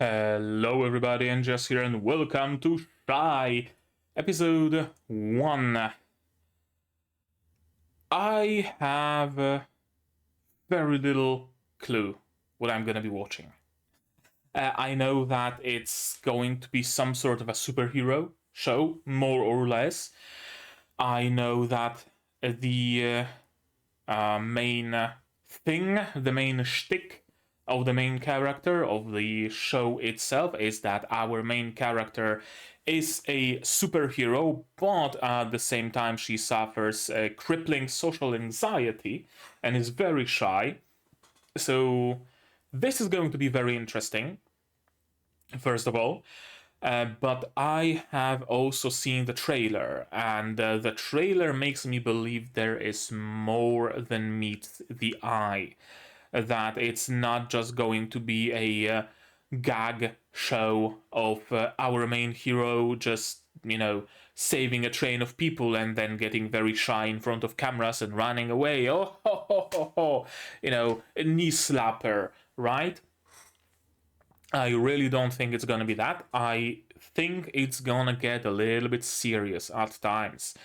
Hello everybody, and Jess here, and welcome to Shihai, episode 1. I have very little clue what I'm gonna be watching. I know that it's going to be some sort of a superhero show, more or less. I know that the main thing, the main shtick of the main character of the show itself is that our main character is a superhero, but at the same time she suffers a crippling social anxiety and is very shy. So this is going to be very interesting, first of all. But I have also seen the trailer, and the trailer makes me believe there is more than meets the eye. That it's not just going to be a gag show of our main hero just, saving a train of people and then getting very shy in front of cameras and running away. Oh, ho, ho, ho, ho. A knee slapper, right? I really don't think it's gonna be that. I think it's gonna get a little bit serious at times.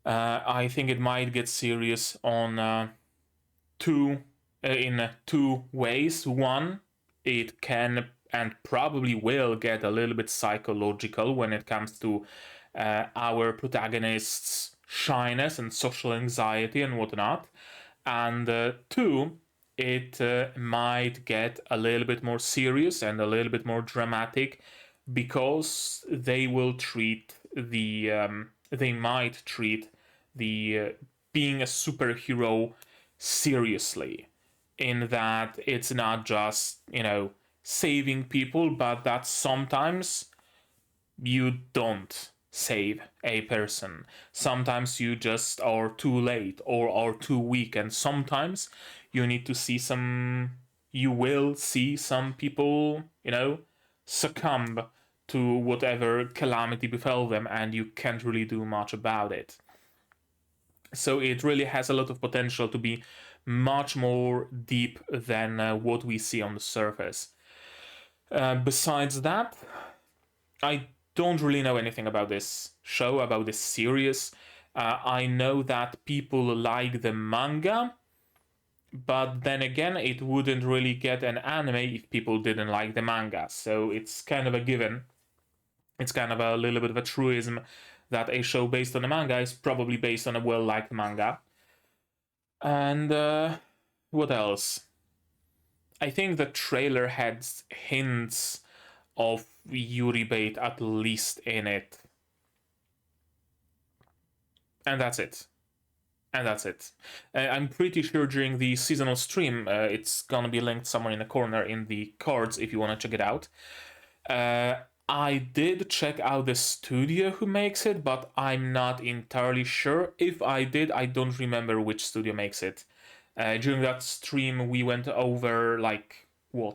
I think it might get serious on in two ways. One, it can and probably will get a little bit psychological when it comes to our protagonist's shyness and social anxiety and whatnot. And two, it might get a little bit more serious and a little bit more dramatic because they will treat they might treat the being a superhero seriously, in that it's not just, saving people, but that sometimes you don't save a person. Sometimes you just are too late or are too weak, and sometimes you need to see you will see some people, succumb to whatever calamity befell them, and you can't really do much about it. So it really has a lot of potential to be much more deep than what we see on the surface. Besides that, I don't really know anything about this show, about this series. I know that people like the manga, but then again, it wouldn't really get an anime if people didn't like the manga. So it's kind of a given. It's kind of a little bit of a truism that a show based on a manga is probably based on a well-liked manga. And what else? I think the trailer had hints of Yuri bait at least in it. And that's it. I'm pretty sure during the seasonal stream, it's gonna be linked somewhere in the corner in the cards if you want to check it out. I did check out the studio who makes it, but I'm not entirely sure. If I did, I don't remember which studio makes it. During that stream, we went over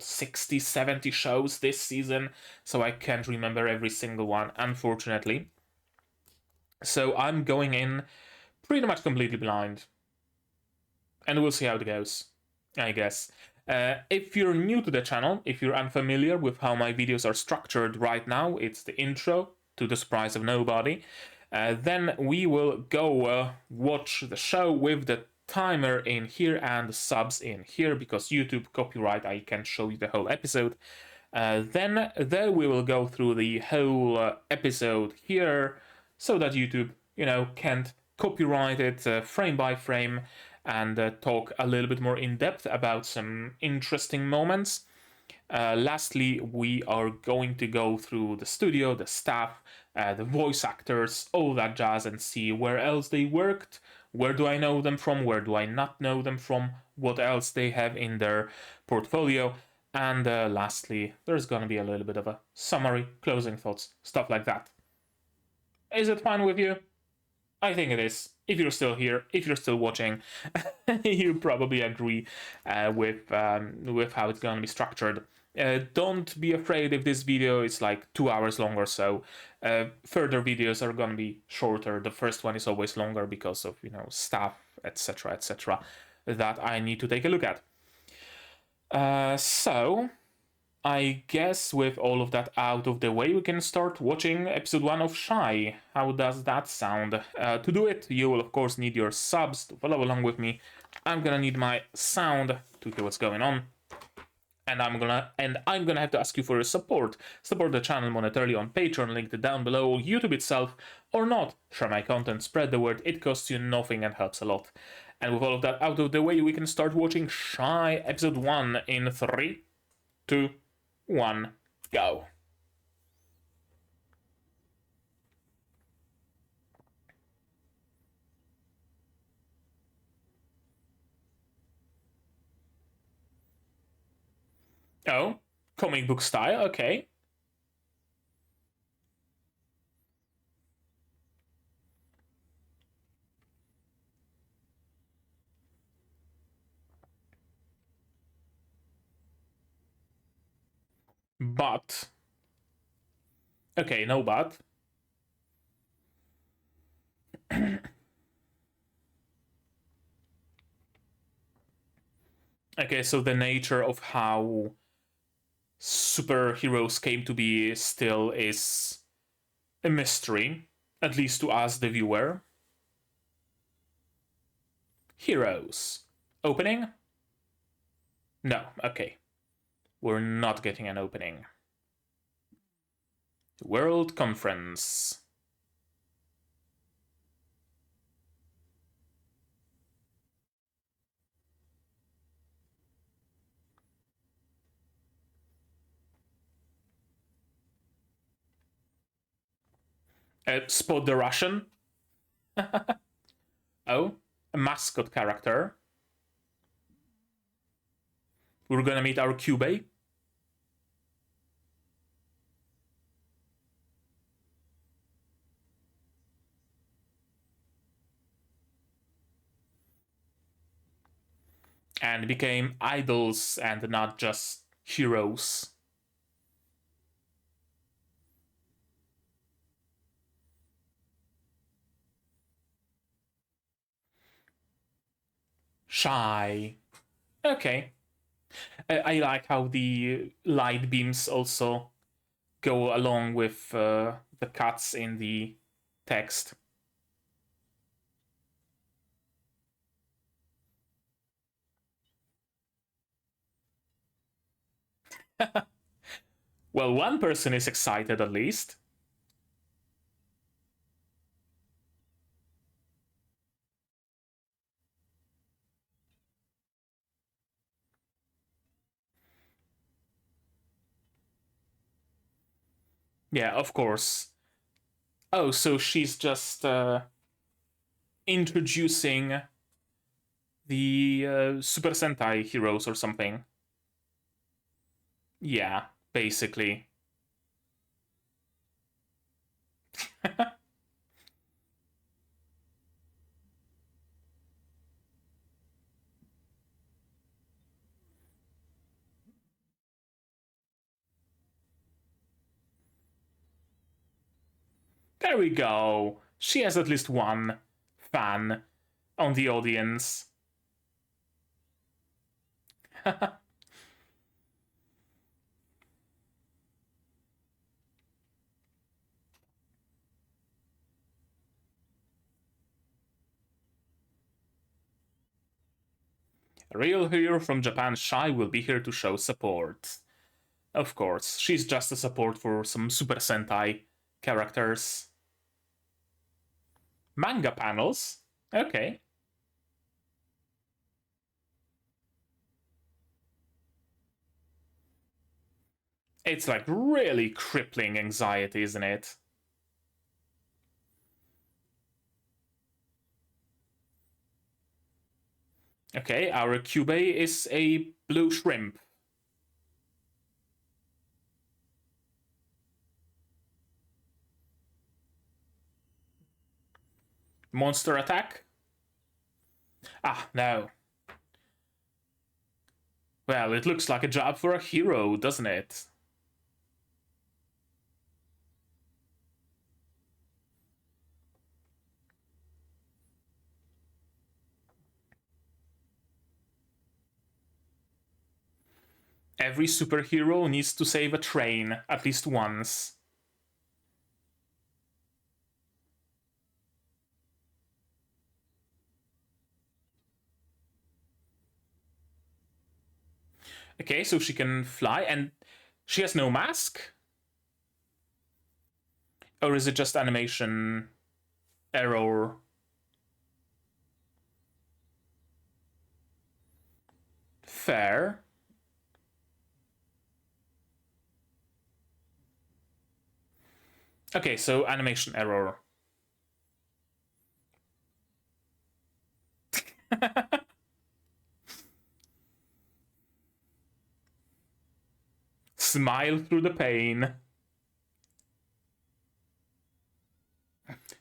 60, 70 shows this season, so I can't remember every single one, unfortunately. So I'm going in pretty much completely blind. And we'll see how it goes, I guess. If you're new to the channel, if you're unfamiliar with how my videos are structured right now, it's the intro, to the surprise of nobody. Then we will go watch the show with the timer in here and the subs in here, because YouTube copyright, I can't show you the whole episode. Then there we will go through the whole episode here, so that YouTube, can't copyright it frame by frame, and talk a little bit more in depth about some interesting moments. Lastly, we are going to go through the studio, the staff, the voice actors, all that jazz, and see where else they worked, where do I know them from, where do I not know them from, what else they have in their portfolio. And lastly, there's gonna be a little bit of a summary, closing thoughts, stuff like that. Is it fine with you? I think it is. If you're still here, if you're still watching, you probably agree with how it's going to be structured. Don't be afraid if this video is like 2 hours long or so. Further videos are going to be shorter. The first one is always longer because of, stuff, etc., that I need to take a look at. So, I guess with all of that out of the way, we can start watching episode 1 of Shihai. How does that sound? To do it, you will of course need your subs to follow along with me. I'm gonna need my sound to hear what's going on. And I'm gonna have to ask you for your support. Support the channel monetarily on Patreon, linked down below, YouTube itself, or not. Share my content, spread the word, it costs you nothing and helps a lot. And with all of that out of the way, we can start watching Shihai episode 1 in 3, 2, 1, go. Oh, comic book style, okay. But, okay, no but. Okay, so the nature of how superheroes came to be still is a mystery, at least to us, the viewer. Heroes. Opening? No, okay. We're not getting an opening. World Conference. Spot the Russian? Oh, a mascot character. We're gonna meet our Cubey. And became idols and not just heroes. Shy. Okay. I like how the light beams also go along with the cuts in the text. Well, one person is excited at least. Yeah, of course. Oh, so she's just introducing the Super Sentai heroes or something. Yeah, basically. There we go. She has at least one fan on the audience. A real hero from Japan, Shai, will be here to show support. Of course, she's just a support for some Super Sentai characters. Manga panels? Okay. It's like really crippling anxiety, isn't it? Okay, our Cubey is a blue shrimp. Monster attack? Ah, no. Well, it looks like a job for a hero, doesn't it? Every superhero needs to save a train at least once. Okay, so she can fly, and she has no mask? Or is it just animation error? Fair. Okay, so animation error. Smile through the pain.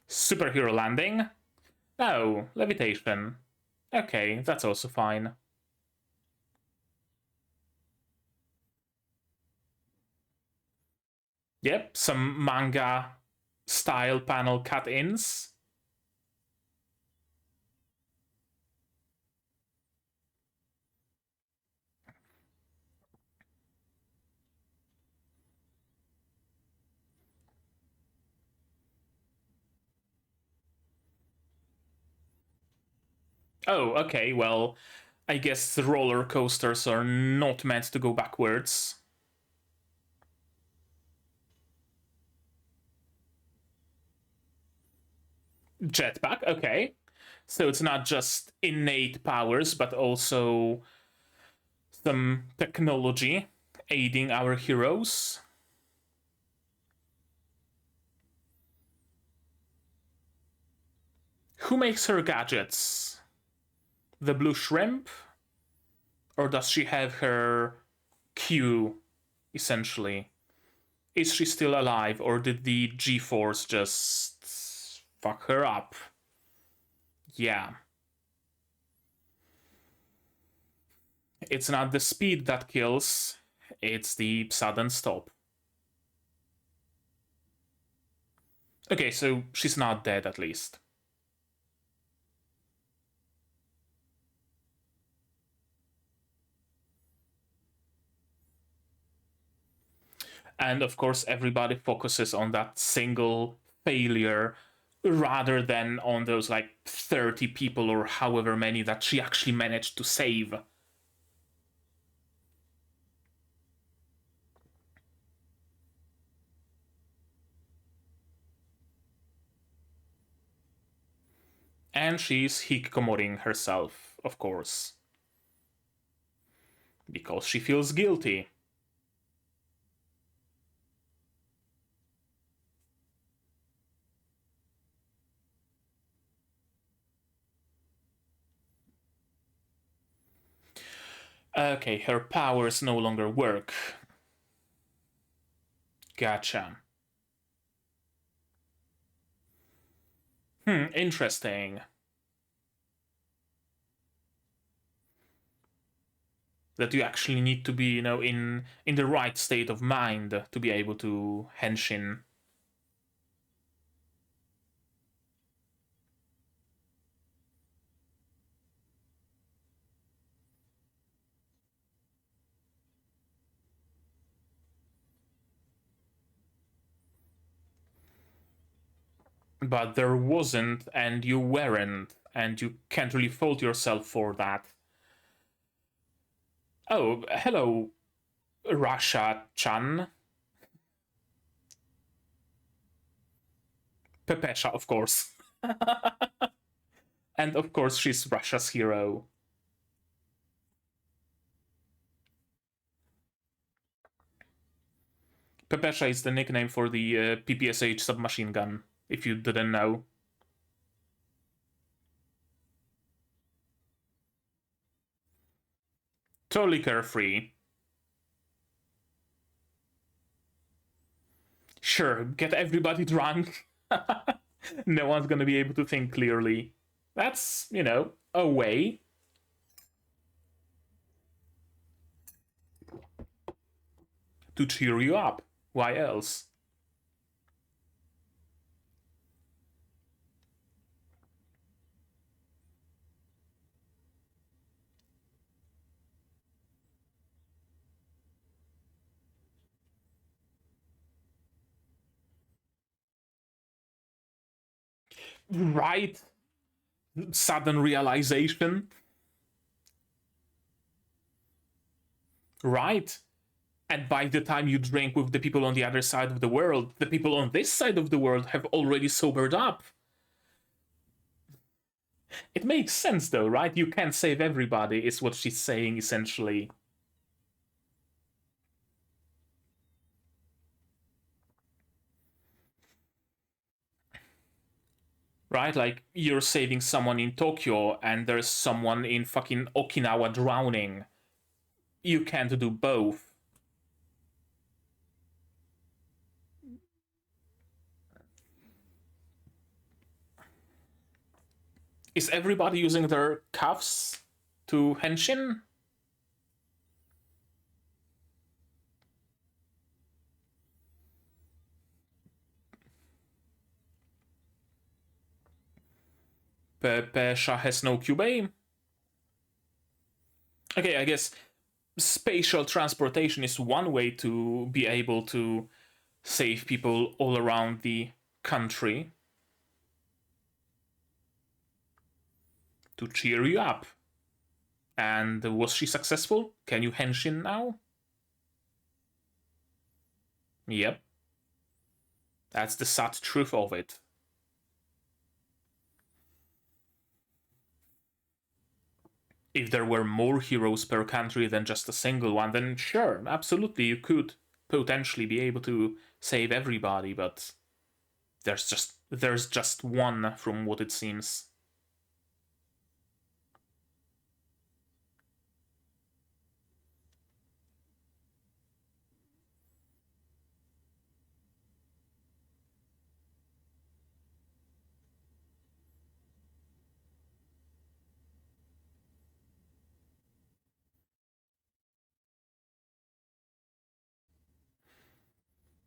Superhero landing? Oh, levitation. Okay, that's also fine. Yep, some manga style panel cut-ins. Oh, okay, well, I guess the roller coasters are not meant to go backwards. Jetpack, okay. So it's not just innate powers, but also some technology aiding our heroes. Who makes her gadgets? The blue shrimp? Or does she have her Q, essentially? Is she still alive, or did the G-Force just fuck her up? Yeah. It's not the speed that kills, it's the sudden stop. Okay, so she's not dead at least. And of course, everybody focuses on that single failure rather than on those like 30 people or however many that she actually managed to save. And she's hikikomoring herself, of course, because she feels guilty. Okay, her powers no longer work. Gotcha. Interesting. That you actually need to be, in the right state of mind to be able to henshin. But there wasn't, and you weren't, and you can't really fault yourself for that. Oh, hello, Rasha-chan. Pepesha, of course. And of course, she's Russia's hero. Pepesha is the nickname for the PPSH submachine gun, if you didn't know. Totally carefree. Sure, get everybody drunk. No one's gonna be able to think clearly. That's, a way. To cheer you up. Why else? Right? Sudden realization. Right? And by the time you drink with the people on the other side of the world, the people on this side of the world have already sobered up. It makes sense though, right? You can't save everybody, is what she's saying essentially. Right? Like, you're saving someone in Tokyo and there's someone in fucking Okinawa drowning. You can't do both. Is everybody using their cuffs to henshin? Pesha has no Cubane? Okay, I guess spatial transportation is one way to be able to save people all around the country. To cheer you up. And was she successful? Can you henshin now? Yep. That's the sad truth of it. If there were more heroes per country than just a single one, then sure, absolutely, you could potentially be able to save everybody, but there's just one from what it seems.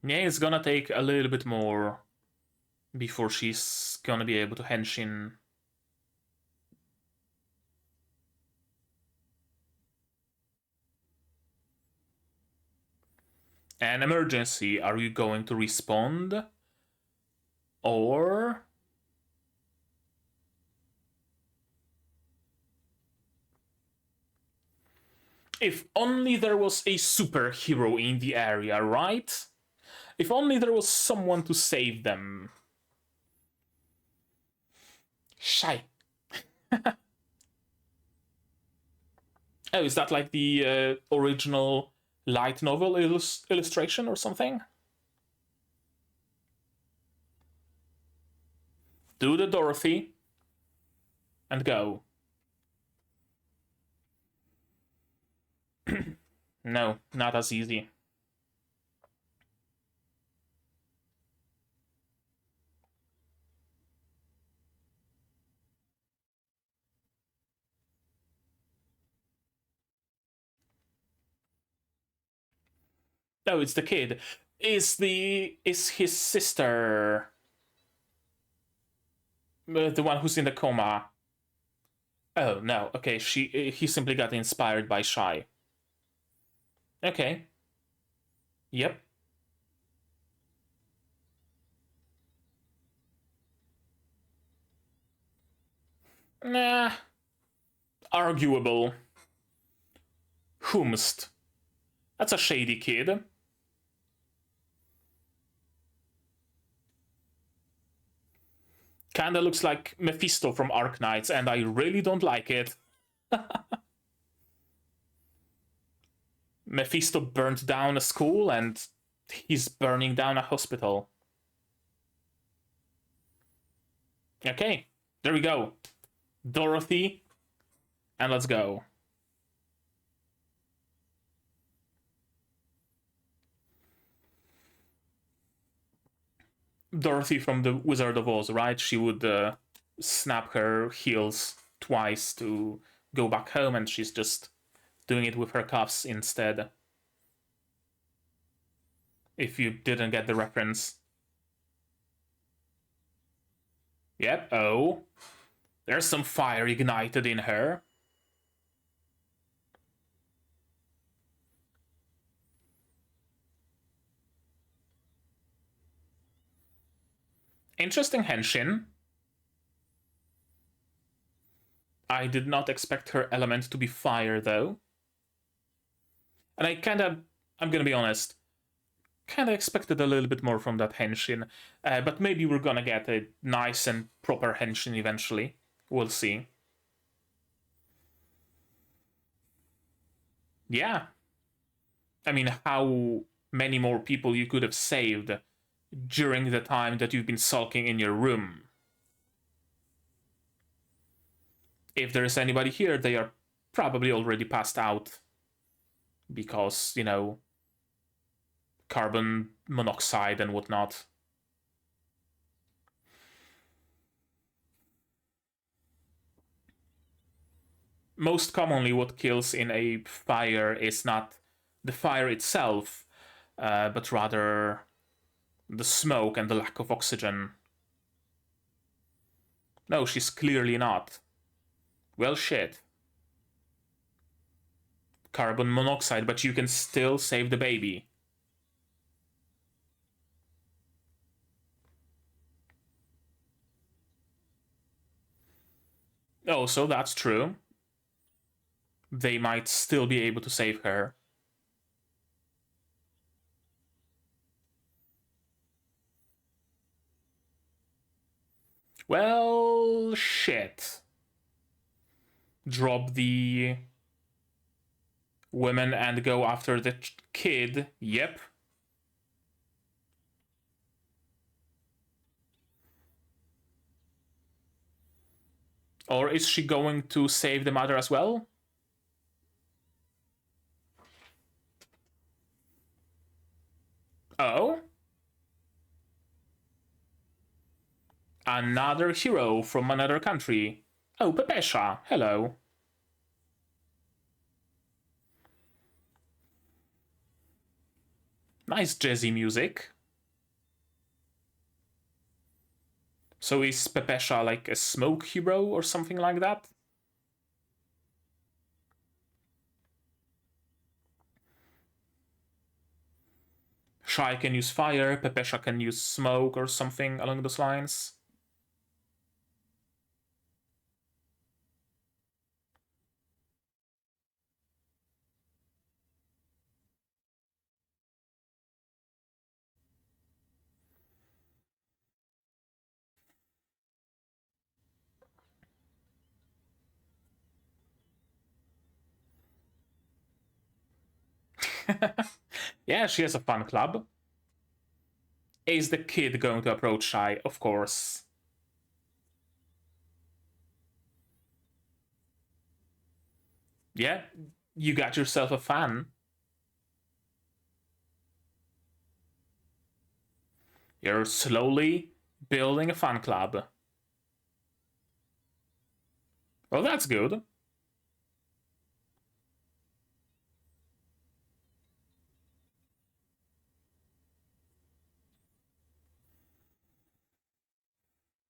Yeah, it's gonna take a little bit more before she's gonna be able to henshin. An emergency, are you going to respond? Or... if only there was a superhero in the area, right? If only there was someone to save them. Shy. Oh, is that like the original light novel illustration or something? Do the Dorothy and go. No, not as easy. No, it's the kid. Is his sister the one who's in the coma? Oh no, okay. He simply got inspired by Shy. Okay. Yep. Nah. Arguable. Whomst. That's a shady kid. Kinda looks like Mephisto from Arknights, and I really don't like it. Mephisto burned down a school, and he's burning down a hospital. Okay, there we go. Dorothy, and let's go. Dorothy from the Wizard of Oz, right? She would snap her heels twice to go back home, and she's just doing it with her cuffs instead. If you didn't get the reference. Yep, oh. There's some fire ignited in her. Interesting henshin. I did not expect her element to be fire, though. And I'm gonna be honest, kinda expected a little bit more from that henshin. But maybe we're gonna get a nice and proper henshin eventually. We'll see. Yeah. I mean, how many more people you could have saved during the time that you've been sulking in your room? If there's anybody here, they are probably already passed out because, carbon monoxide and whatnot. Most commonly, what kills in a fire is not the fire itself, but rather the smoke and the lack of oxygen. No, she's clearly not. Well, shit. Carbon monoxide, but you can still save the baby. Oh, so that's true. They might still be able to save her. Well, shit. Drop the women and go after the kid. Yep. Or is she going to save the mother as well? Oh? Another hero from another country. Oh, Pepesha. Hello. Nice jazzy music. So is Pepesha like a smoke hero or something like that? Shai can use fire, Pepesha can use smoke or something along those lines. Yeah, she has a fun club. Is the kid going to approach Shai? Of course. Yeah, you got yourself a fan. You're slowly building a fan club. Well, that's good.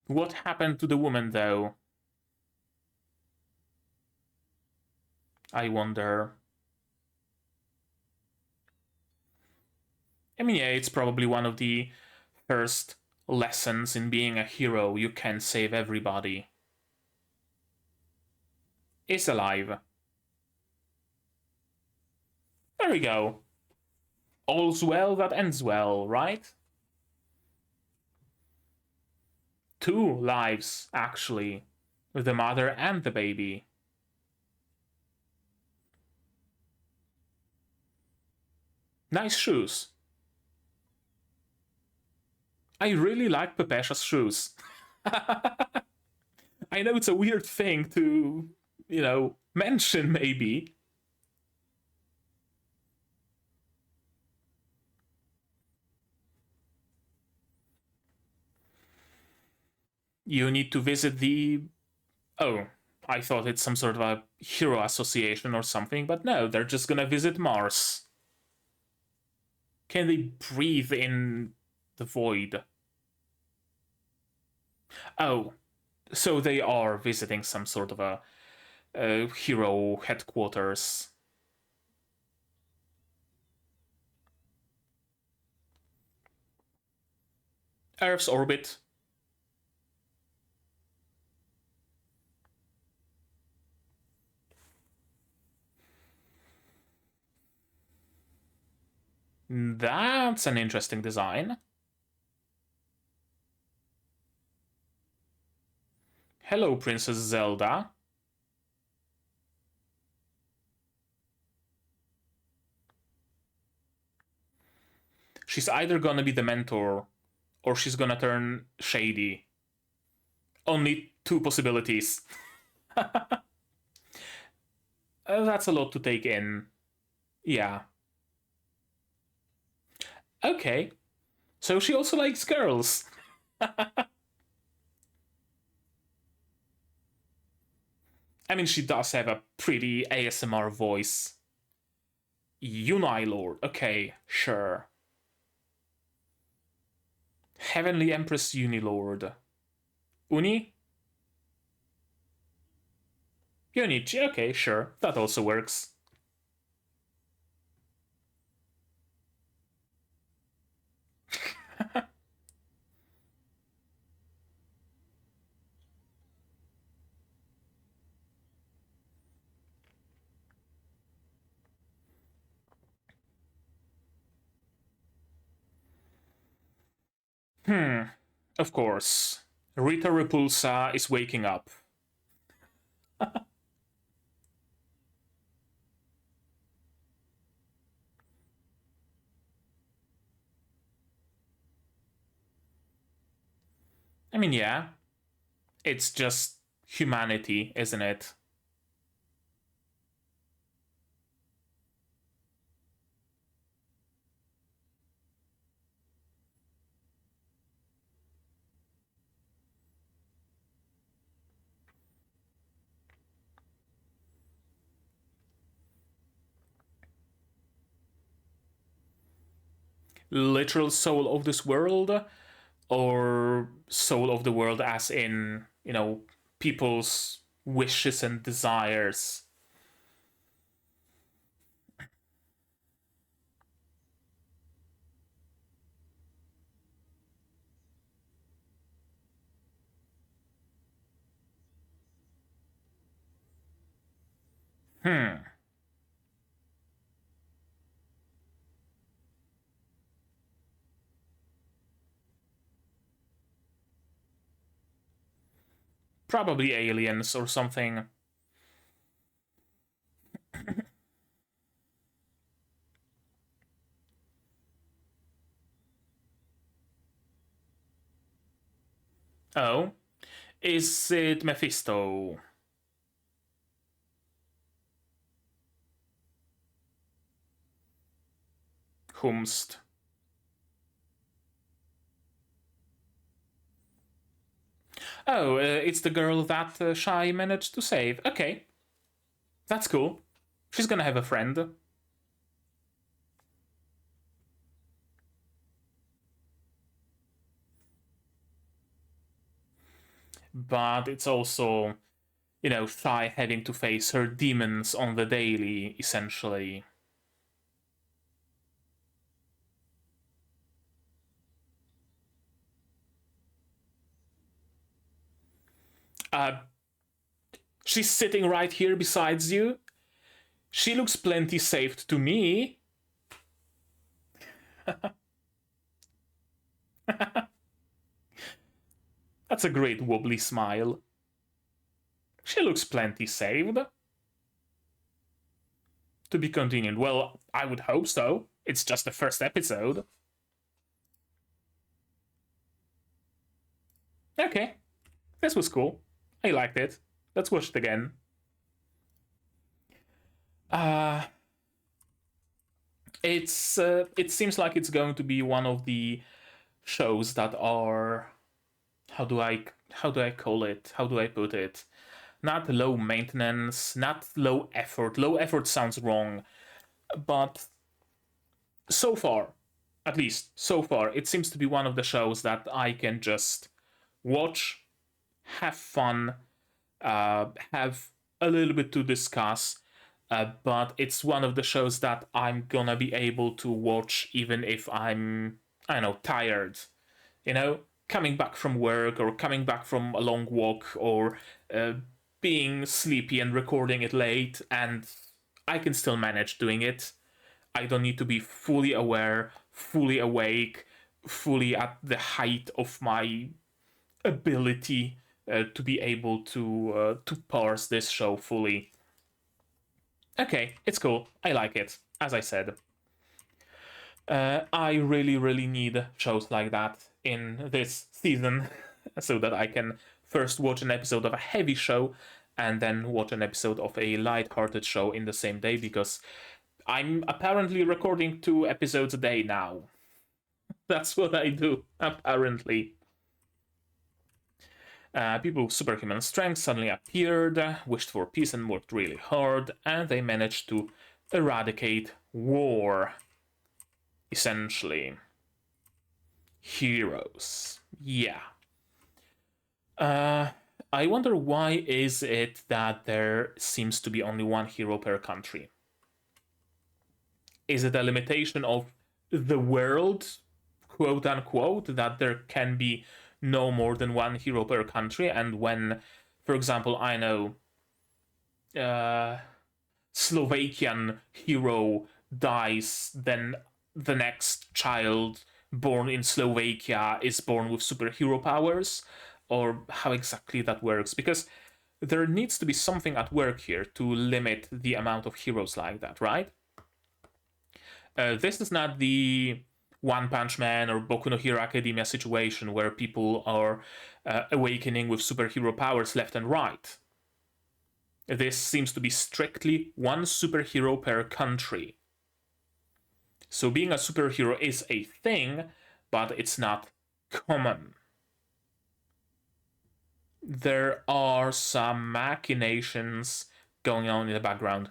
What happened to the woman, though? I wonder. I mean, yeah, it's probably one of the first lessons in being a hero. You can't save everybody. Is alive. There we go. All's well that ends well, right? 2 lives, actually. The mother and the baby. Nice shoes. I really like Pepesha's shoes. I know it's a weird thing to, mention, maybe. You need to visit the. Oh, I thought it's some sort of a hero association or something, but no, they're just gonna visit Mars. Can they breathe in the void? Oh, so they are visiting some sort of a hero headquarters. Earth's orbit. That's an interesting design. Hello, Princess Zelda. She's either gonna be the mentor or she's gonna turn shady. Only two possibilities. That's a lot to take in. Yeah. Okay. So she also likes girls. I mean, she does have a pretty ASMR voice. Unai Lord. Okay, sure. Heavenly Empress Unilord. Uni? Unichi. Okay, sure. That also works. Of course. Rita Repulsa is waking up. I mean, yeah. It's just humanity, isn't it? Literal soul of this world, or soul of the world as in, people's wishes and desires. Probably aliens or something. Oh, is it Mephisto? Whomst? Oh, it's the girl that Shai managed to save. Okay, that's cool. She's gonna have a friend. But it's also, Shai having to face her demons on the daily, essentially. Uh, she's sitting right here besides you. She looks plenty saved to me. That's a great wobbly smile. She looks plenty saved. To be continued. Well, I would hope so. It's just the first episode. Okay, this was cool. I liked it. Let's watch it again. Uh, it seems like it's going to be one of the shows that are, how do I call it? How do I put it? Not low maintenance, not low effort. Low effort sounds wrong, but so far, at least so far, it seems to be one of the shows that I can just watch, have fun, have a little bit to discuss. But it's one of the shows that I'm gonna be able to watch even if I'm, I don't know, tired. Coming back from work or coming back from a long walk or being sleepy and recording it late, and I can still manage doing it. I don't need to be fully aware, fully awake, fully at the height of my ability to be able to parse this show fully. Okay, it's cool. I like it. As I said, I really, really need shows like that in this season, so that I can first watch an episode of a heavy show and then watch an episode of a light-hearted show in the same day, because I'm apparently recording 2 episodes a day now. That's what I do, apparently. People with superhuman strength suddenly appeared, wished for peace and worked really hard, and they managed to eradicate war. Essentially. Heroes. Yeah. I wonder why is it that there seems to be only one hero per country? Is it a limitation of the world, quote unquote, that there can be no more than one hero per country, and when, for example, I know Slovakian hero dies, then the next child born in Slovakia is born with superhero powers, or how exactly that works? Because there needs to be something at work here to limit the amount of heroes like that, right? This is not the One Punch Man or Bocchi No Hero Academia situation where people are awakening with superhero powers left and right. This seems to be strictly one superhero per country. So being a superhero is a thing, but it's not common. There are some machinations going on in the background,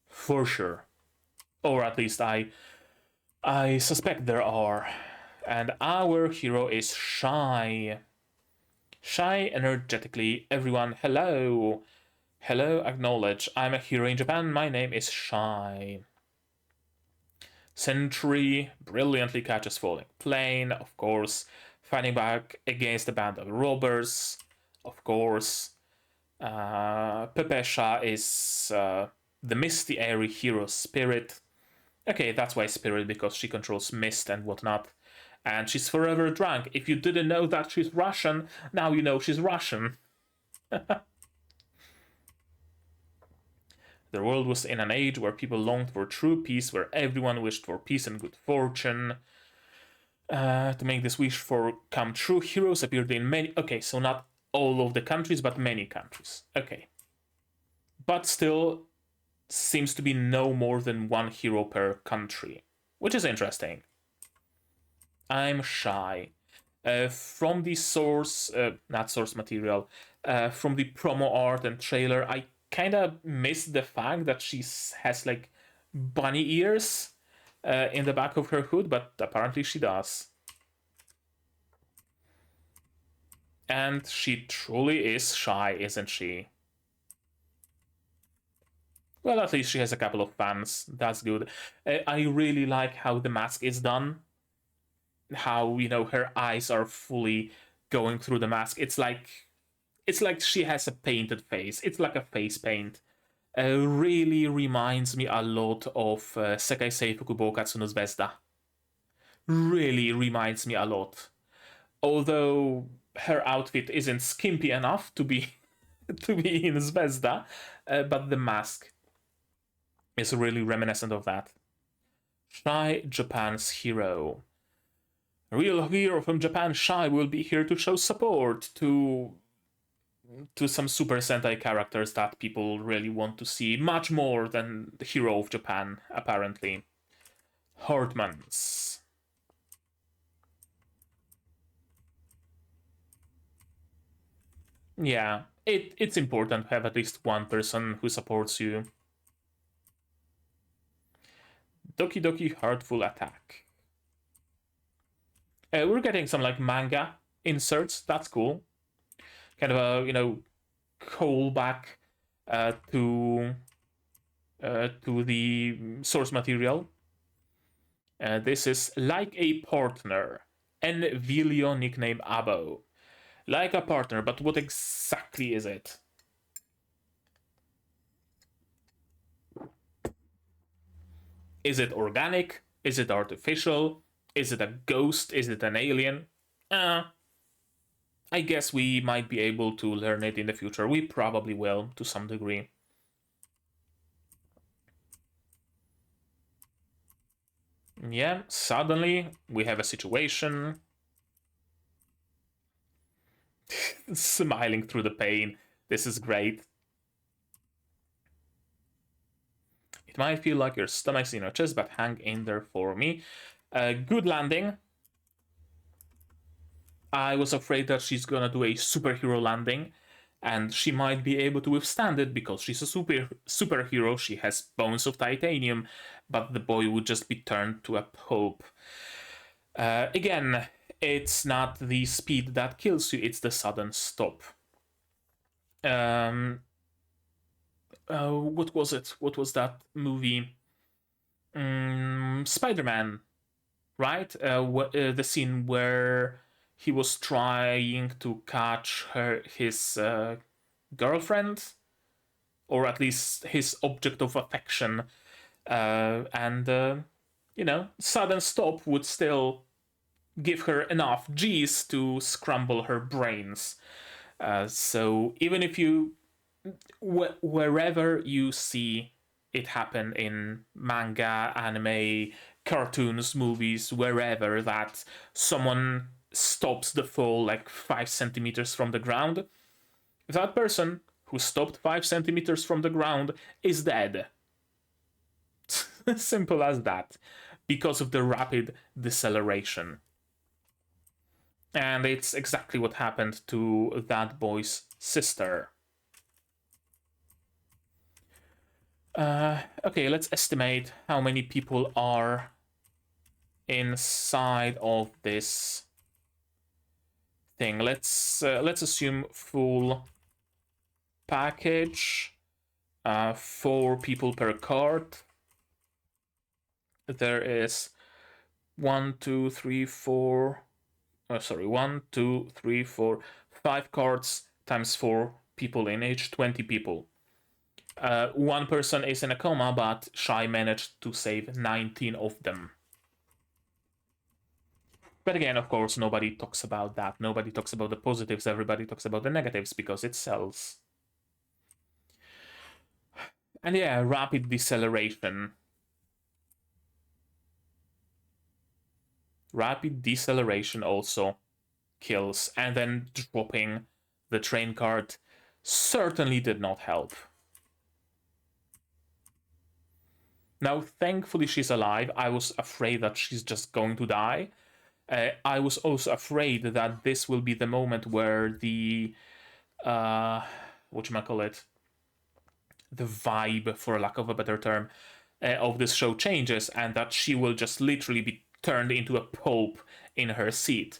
for sure. Or at least I suspect there are. And our hero is shy. Shy energetically. Everyone, hello. Hello, acknowledge. I'm a hero in Japan. My name is Shy. Sentry brilliantly catches falling plane, of course. Fighting back against a band of robbers, of course. Pepesha is the misty, airy hero spirit. Okay, that's why spirit, because she controls mist and whatnot. And she's forever drunk. If you didn't know that she's Russian, now you know she's Russian. The world was in an age where people longed for true peace, where everyone wished for peace and good fortune. To make this wish for come true, heroes appeared in many... Okay, so not all of the countries, but many countries. Okay. But still, seems to be no more than one hero per country, which is interesting. I'm shy. From the source, not source material, from the promo art and trailer, I kind of missed the fact that she has like bunny ears in the back of her hood, but apparently she does. And she truly is shy, isn't she? Well, at least she has a couple of fans. That's good. I really like how the mask is done. How, you know, her eyes are fully going through the mask. It's like she has a painted face. It's like a face paint. Really reminds me a lot of Sekai Seifuku Boukatsu no Zvezda. Really reminds me a lot. Although her outfit isn't skimpy enough to be to be in Zvezda, but the mask is really reminiscent of that. Shy, Japan's hero. A real hero from Japan, Shy, will be here to show support to some Super Sentai characters that people really want to see, much more than the hero of Japan, apparently. Hartmans. Yeah, it's important to have at least one person who supports you. Doki Doki Heartful Attack. We're getting some like manga inserts. That's cool. Kind of a, you know, callback to the source material. This is like a partner. En Vilio nickname Abo. Like a partner, but what exactly is it? Is it organic? Is it artificial? Is it a ghost? Is it an alien? I guess we might be able to learn it in the future. We probably will, to some degree. Yeah, suddenly we have a situation. Smiling through the pain. This is great. It might feel like your stomach's in your chest, but hang in there for me. Good landing. I was afraid that she's gonna do a superhero landing, and she might be able to withstand it because she's a superhero. She has bones of titanium, but the boy would just be turned to a pulp. Again, it's not the speed that kills you; it's the sudden stop. What was it? What was that movie? Spider-Man, right? The scene where he was trying to catch his girlfriend, or at least his object of affection, and sudden stop would still give her enough G's to scramble her brains. So even if you, wherever you see it happen in manga, anime, cartoons, movies, wherever, that someone stops the fall like 5 centimeters from the ground, that person who stopped 5 centimeters from the ground is dead. Simple as that, because of the rapid deceleration. And it's exactly what happened to that boy's sister. Okay, let's estimate how many people are inside of this thing. Let's assume full package. 4 people per card. There is 1, 2, 3, 4. Sorry, 1, 2, 3, 4, 5 cards times 4 people in each, 20 people. One person is in a coma, but Shai managed to save 19 of them. But again, of course, nobody talks about that. Nobody talks about the positives. Everybody talks about the negatives because it sells. And yeah, rapid deceleration. Rapid deceleration also kills. And then dropping the train card certainly did not help. Now, thankfully, she's alive. I was afraid that she's just going to die. I was also afraid that this will be the moment where the whatchamacallit, the vibe, for lack of a better term, of this show changes, and that she will just literally be turned into a pulp in her seat.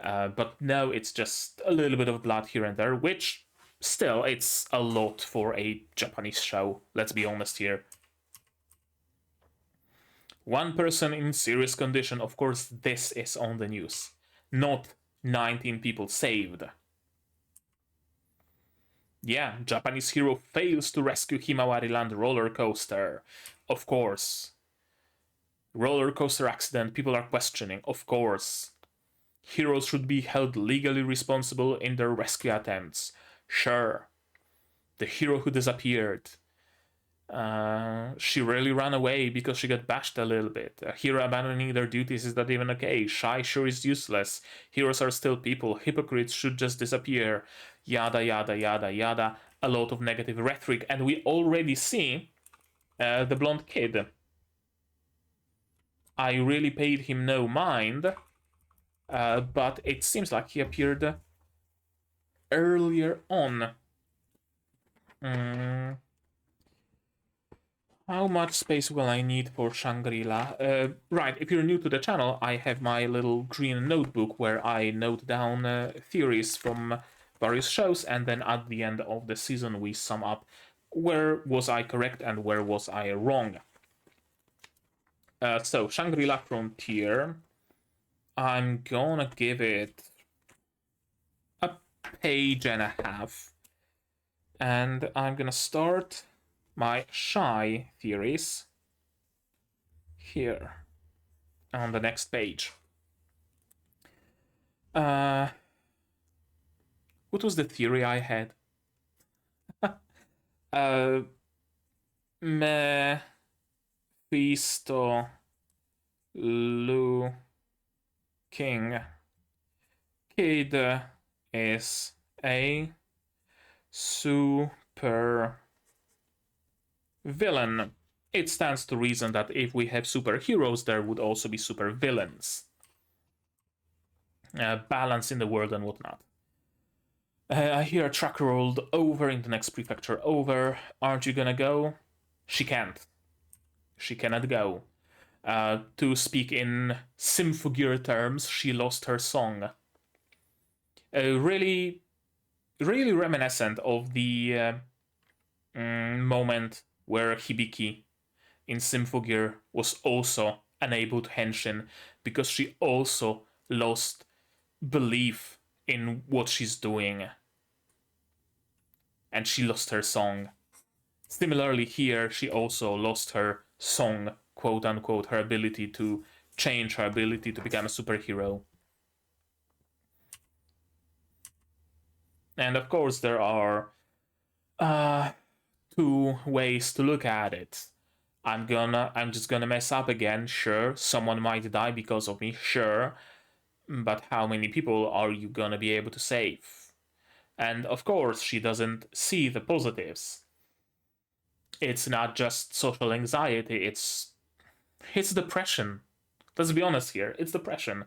But no, it's just a little bit of blood here and there, which still, it's a lot for a Japanese show. Let's be honest here. One person in serious condition, of course, this is on the news. Not 19 people saved. Yeah, Japanese hero fails to rescue Himawari Land roller coaster. Of course. Roller coaster accident, people are questioning. Of course. Heroes should be held legally responsible in their rescue attempts. Sure. The hero who disappeared. She really ran away because she got bashed a little bit. A hero abandoning their duties is not even okay. Shai sure is useless. Heroes are still people. Hypocrites should just disappear. Yada yada yada yada. A lot of negative rhetoric, and we already see the blonde kid. I really paid him no mind, but it seems like he appeared earlier on. How much space will I need for Shangri-La? Right, if you're new to the channel, I have my little green notebook where I note down theories from various shows, and then at the end of the season we sum up where was I correct and where was I wrong. So, Shangri-La Frontier, I'm gonna give it a page and a half, and I'm gonna start my Shai theories. here on the next page. What was the theory I had? Mephisto Lu King Kid is a super villain. It stands to reason that if we have superheroes, there would also be super villains. Balance in the world and whatnot. I hear a truck rolled over in the next prefecture. Over. Aren't you gonna go? She can't. She cannot go. To speak in Symphogir terms, she lost her song. Really reminiscent of the moment where Hibiki in Symphogir was also unable to henshin because she also lost belief in what she's doing. And she lost her song. Similarly here, she also lost her song, quote unquote, her ability to change, her ability to become a superhero. And of course there are two ways to look at it. I'm just gonna mess up again, sure. Someone might die because of me, sure. But how many people are you gonna be able to save? And of course, she doesn't see the positives. It's not just social anxiety, it's depression. Let's be honest here, it's depression.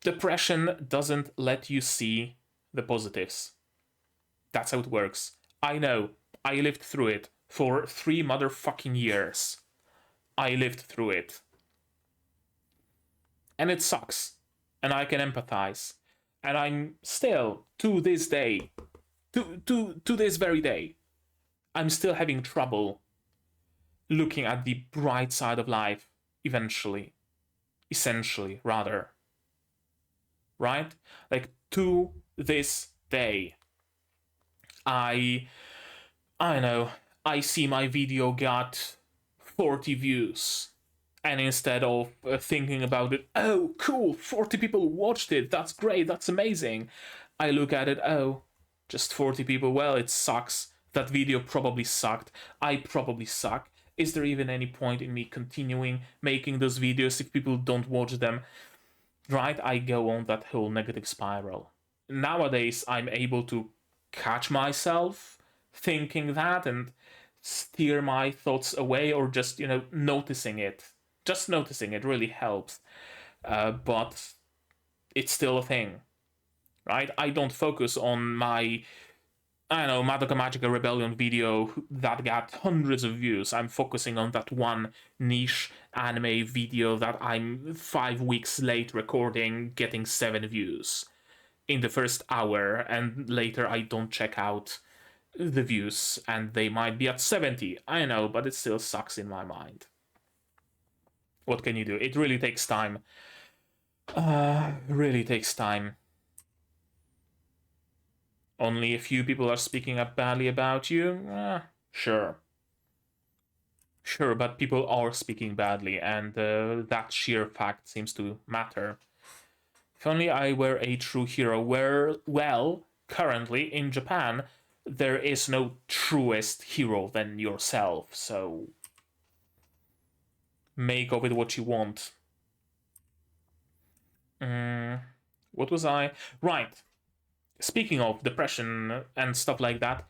Depression doesn't let you see the positives. That's how it works. I know. I lived through it for 3 motherfucking years. I lived through it. And it sucks. And I can empathize. And I'm still, to this day, to this very day, I'm still having trouble looking at the bright side of life eventually. Essentially, rather. Right? Like, to this day, I know, I see my video got 40 views. And instead of thinking about it, oh, cool, 40 people watched it, that's great, that's amazing, I look at it, oh, just 40 people, well, it sucks. That video probably sucked. I probably suck. Is there even any point in me continuing making those videos if people don't watch them? Right? I go on that whole negative spiral. Nowadays, I'm able to catch myself thinking that and steer my thoughts away, or just, noticing it. Just noticing it really helps. But it's still a thing, right? I don't focus on my, Madoka Magica Rebellion video that got hundreds of views. I'm focusing on that one niche anime video that I'm 5 weeks late recording, getting 7 views in the first hour, and later I don't check out the views, and they might be at 70. I know, but it still sucks in my mind. What can you do? It really takes time. Really takes time. Only a few people are speaking up badly about you? Sure. Sure, but people are speaking badly, and that sheer fact seems to matter. If only I were a true hero. Well, currently in Japan, there is no truest hero than yourself, so make of it what you want. What was I? Right. Speaking of depression and stuff like that,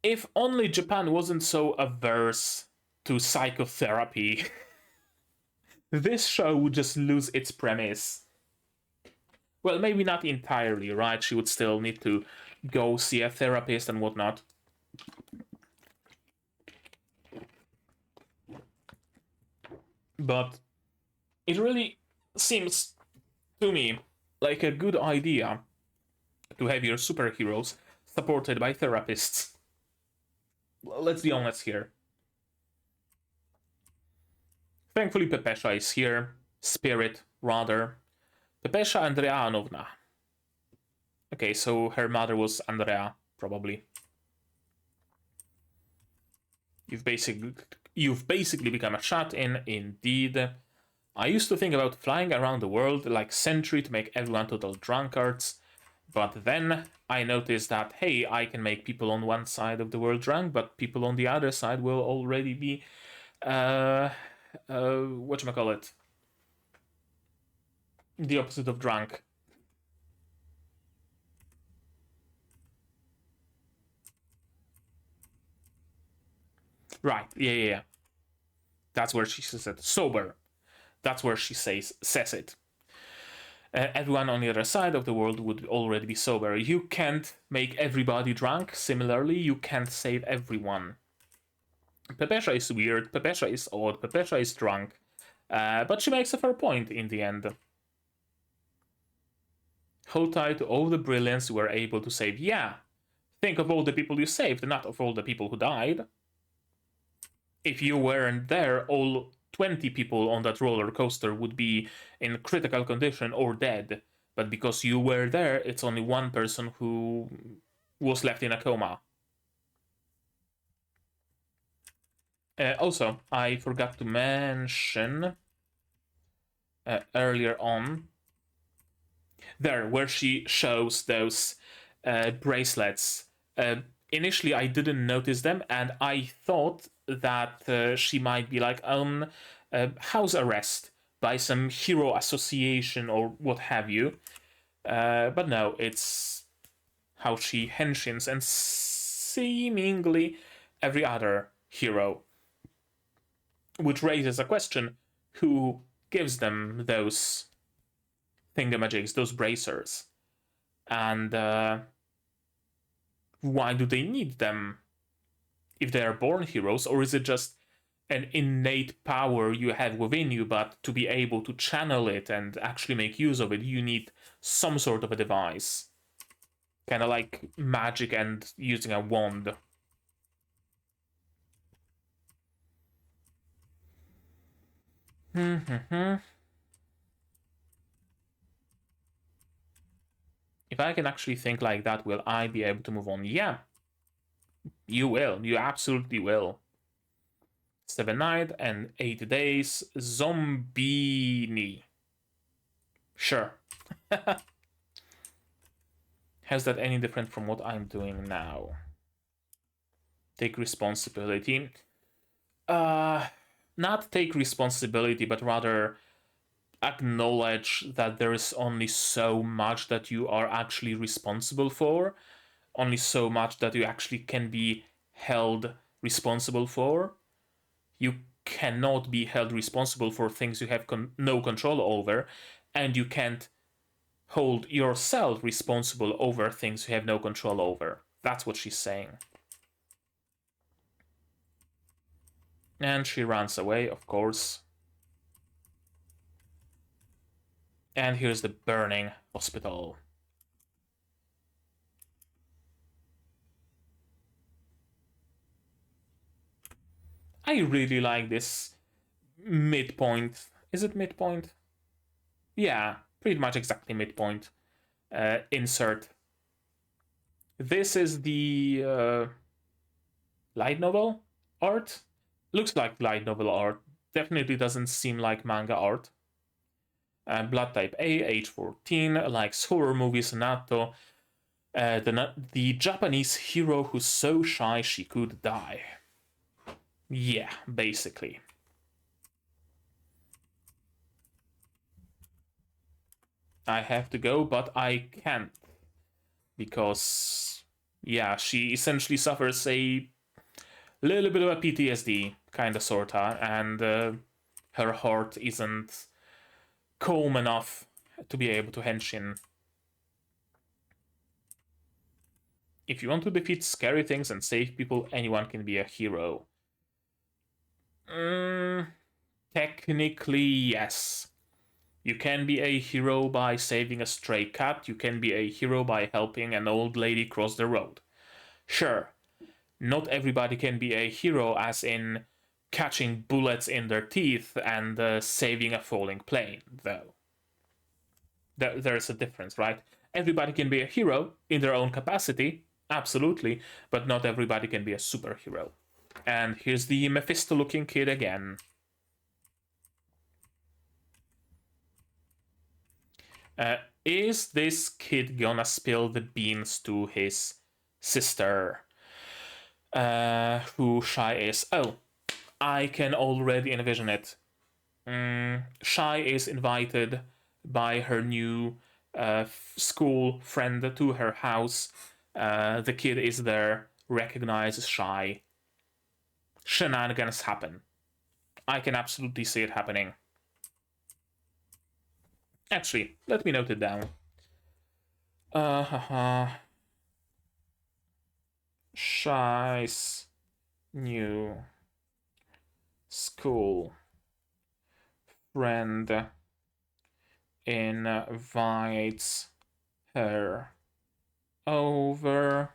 if only Japan wasn't so averse to psychotherapy, this show would just lose its premise. Well, maybe not entirely, right? She would still need to go see a therapist and whatnot. But it really seems to me like a good idea to have your superheroes supported by therapists. Let's be honest here. Thankfully, Pepesha is here. Spirit, rather. Pepesha Andreanovna. Okay, so her mother was Andrea, probably. You've basically You've basically become a shut-in indeed. I used to think about flying around the world like Sentry to make everyone total drunkards, but then I noticed that, hey, I can make people on one side of the world drunk, but people on the other side will already be, whatchamacallit, the opposite of drunk. Right, yeah. That's where she says it. Sober. That's where she says it. Everyone on the other side of the world would already be sober. You can't make everybody drunk. Similarly, you can't save everyone. Pepesha is weird, Pepesha is odd, Pepesha is drunk. But she makes a fair point in the end. Hold tight to all the brilliance you were able to save. Yeah, think of all the people you saved, not of all the people who died. If you weren't there, all 20 people on that roller coaster would be in critical condition or dead. But because you were there, it's only one person who was left in a coma. Also, I forgot to mention earlier on there where she shows those bracelets. Initially, I didn't notice them, and I thought that she might be like on house arrest by some hero association or what have you. But no, it's how she henshins and seemingly every other hero. Which raises a question, who gives them those thingamajigs, those bracers? And why do they need them? If they are born heroes, or is it just an innate power you have within you, but to be able to channel it and actually make use of it, you need some sort of a device? Kind of like magic and using a wand. If I can actually think like that, will I be able to move on? Yeah, you will. You absolutely will. 7 nights and 8 days. Zombini. Sure. How's that any different from what I'm doing now? Take responsibility. Not take responsibility, but rather acknowledge that there is only so much that you are actually responsible for, only so much that you actually can be held responsible for. You cannot be held responsible for things you have no control over, and you can't hold yourself responsible over things you have no control over. That's what she's saying. And she runs away, of course. And here's the burning hospital. I really like this midpoint. Is it midpoint? Yeah, pretty much exactly midpoint. Insert. This is the light novel art. Looks like light novel art. Definitely doesn't seem like manga art. Blood type A, age 14, likes horror movies, Nato. The Japanese hero who's so shy she could die. Yeah, basically. I have to go, but I can't. Because, yeah, she essentially suffers a little bit of a PTSD, kinda sorta, and her heart isn't calm enough to be able to henshin. If you want to defeat scary things and save people, anyone can be a hero. Technically, yes. You can be a hero by saving a stray cat, you can be a hero by helping an old lady cross the road. Sure, not everybody can be a hero, as in catching bullets in their teeth and saving a falling plane, though. There's a difference, right? Everybody can be a hero in their own capacity, absolutely, but not everybody can be a superhero. And here's the Mephisto-looking kid again. Is this kid gonna spill the beans to his sister? Who Shai is? Oh, I can already envision it. Shai is invited by her new school friend to her house. The kid is there, recognizes Shai. Shenanigans happen. I can absolutely see it happening. Actually, let me note it down. Shai's new school friend invites her over.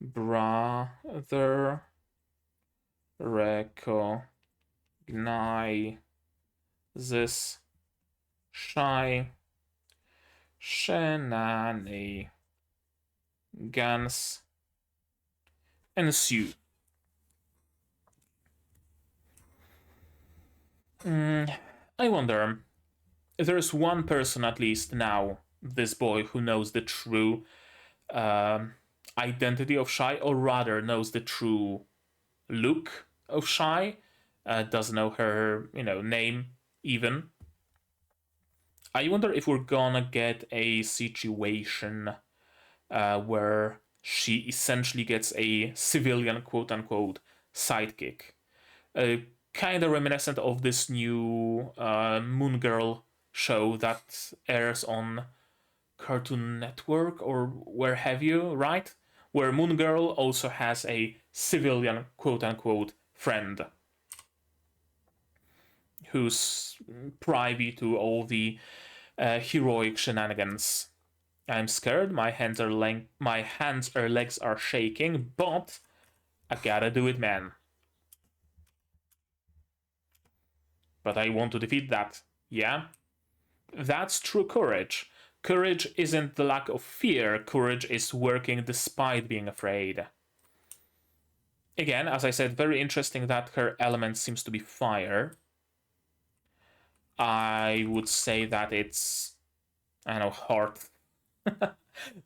Brother recognizes Shai. Shenanigans ensue. I wonder, there's one person at least now, this boy, who knows the true identity of Shai, or rather knows the true look of Shai, doesn't know her, name even. I wonder if we're gonna get a situation where she essentially gets a civilian quote-unquote sidekick. Kind of reminiscent of this new Moon Girl show that airs on Cartoon Network or where have you, right? Where Moon Girl also has a civilian quote-unquote friend who's privy to all the heroic shenanigans. I'm scared. My hands or legs are shaking, but I gotta do it, man. But I want to defeat that. Yeah? That's true courage. Courage isn't the lack of fear, courage is working despite being afraid. Again, as I said, very interesting that her element seems to be fire. I would say that it's, I don't know, heart.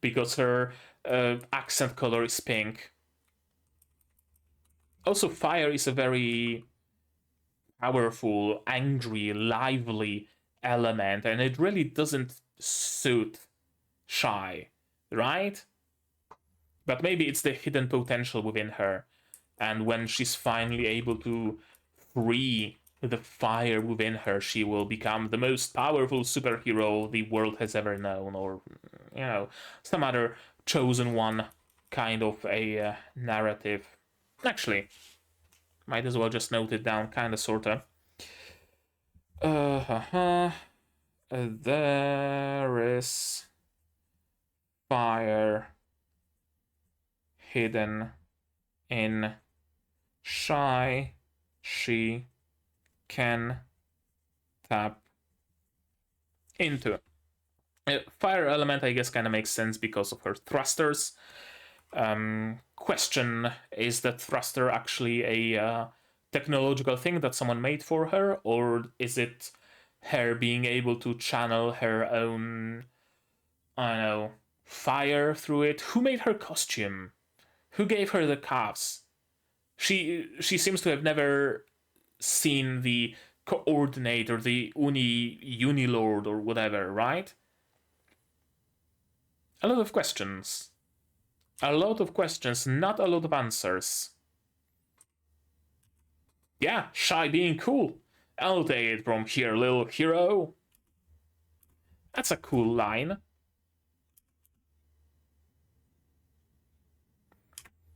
Because her accent color is pink. Also, fire is a very powerful, angry, lively element, and it really doesn't suit Shai, right? But maybe it's the hidden potential within her, and when she's finally able to free the fire within her, she will become the most powerful superhero the world has ever known, or, some other chosen one kind of a narrative. Actually, might as well just note it down, kinda, sorta. There is fire hidden in Shai. She can tap into. Fire element, I guess, kind of makes sense because of her thrusters. Question, is that thruster actually a technological thing that someone made for her, or is it her being able to channel her own, I don't know, fire through it? Who made her costume? Who gave her the calves? She seems to have never seen the coordinator, the Unilord or whatever, right? A lot of questions. A lot of questions, not a lot of answers. Yeah, Shai being cool. I'll take it from here, little hero. That's a cool line.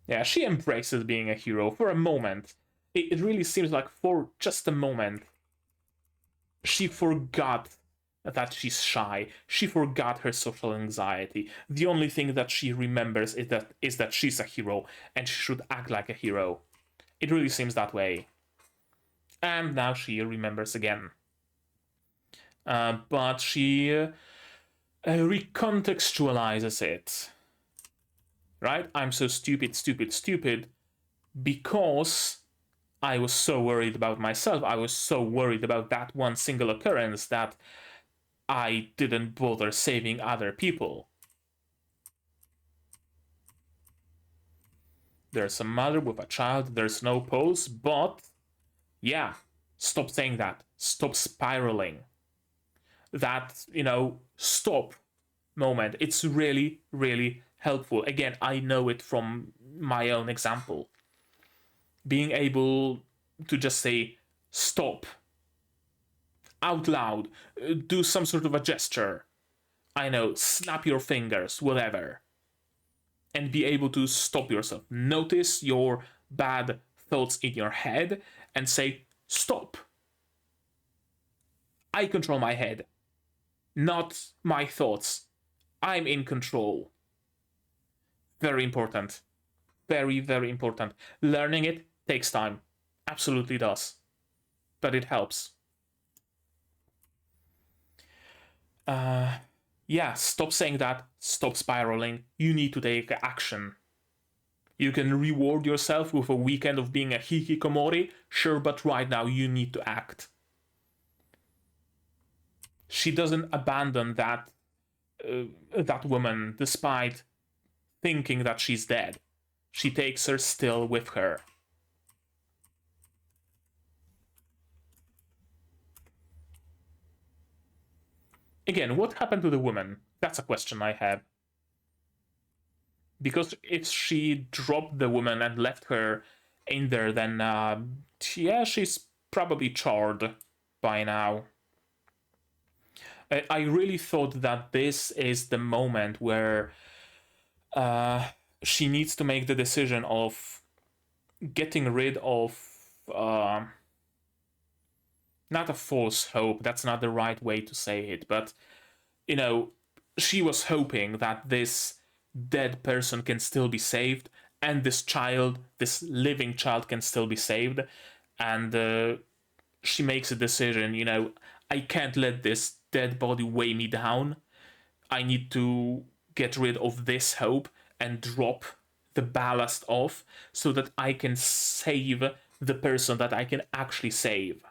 Yeah, she embraces being a hero for a moment. It really seems like for just a moment, she forgot that she's shy. She forgot her social anxiety. The only thing that she remembers is that she's a hero and she should act like a hero. It really seems that way. And now she remembers again. But she recontextualizes it. Right? I'm so stupid, stupid, stupid. because I was so worried about myself, I was so worried about that one single occurrence that I didn't bother saving other people. There's a mother with a child, there's no pose, but yeah, stop saying that. Stop spiraling. That, stop moment. It's really, really helpful. Again, I know it from my own example. Being able to just say stop out loud, do some sort of a gesture. I know, snap your fingers, whatever. And be able to stop yourself. Notice your bad thoughts in your head and say, stop. I control my head, not my thoughts. I'm in control. Very important. Very, very important. Learning it takes time. Absolutely does. But it helps. Yeah, stop saying that. Stop spiraling. You need to take action. You can reward yourself with a weekend of being a hikikomori, sure, but right now you need to act. She doesn't abandon that woman despite thinking that she's dead. She takes her still with her. Again, what happened to the woman? That's a question I have. Because if she dropped the woman and left her in there, then yeah, she's probably charred by now. I really thought that this is the moment where she needs to make the decision of getting rid of not a false hope, that's not the right way to say it, but she was hoping that this dead person can still be saved and this child, this living child, can still be saved. And she makes a decision, I can't let this dead body weigh me down. I need to get rid of this hope and drop the ballast off so that I can save the person that I can actually save.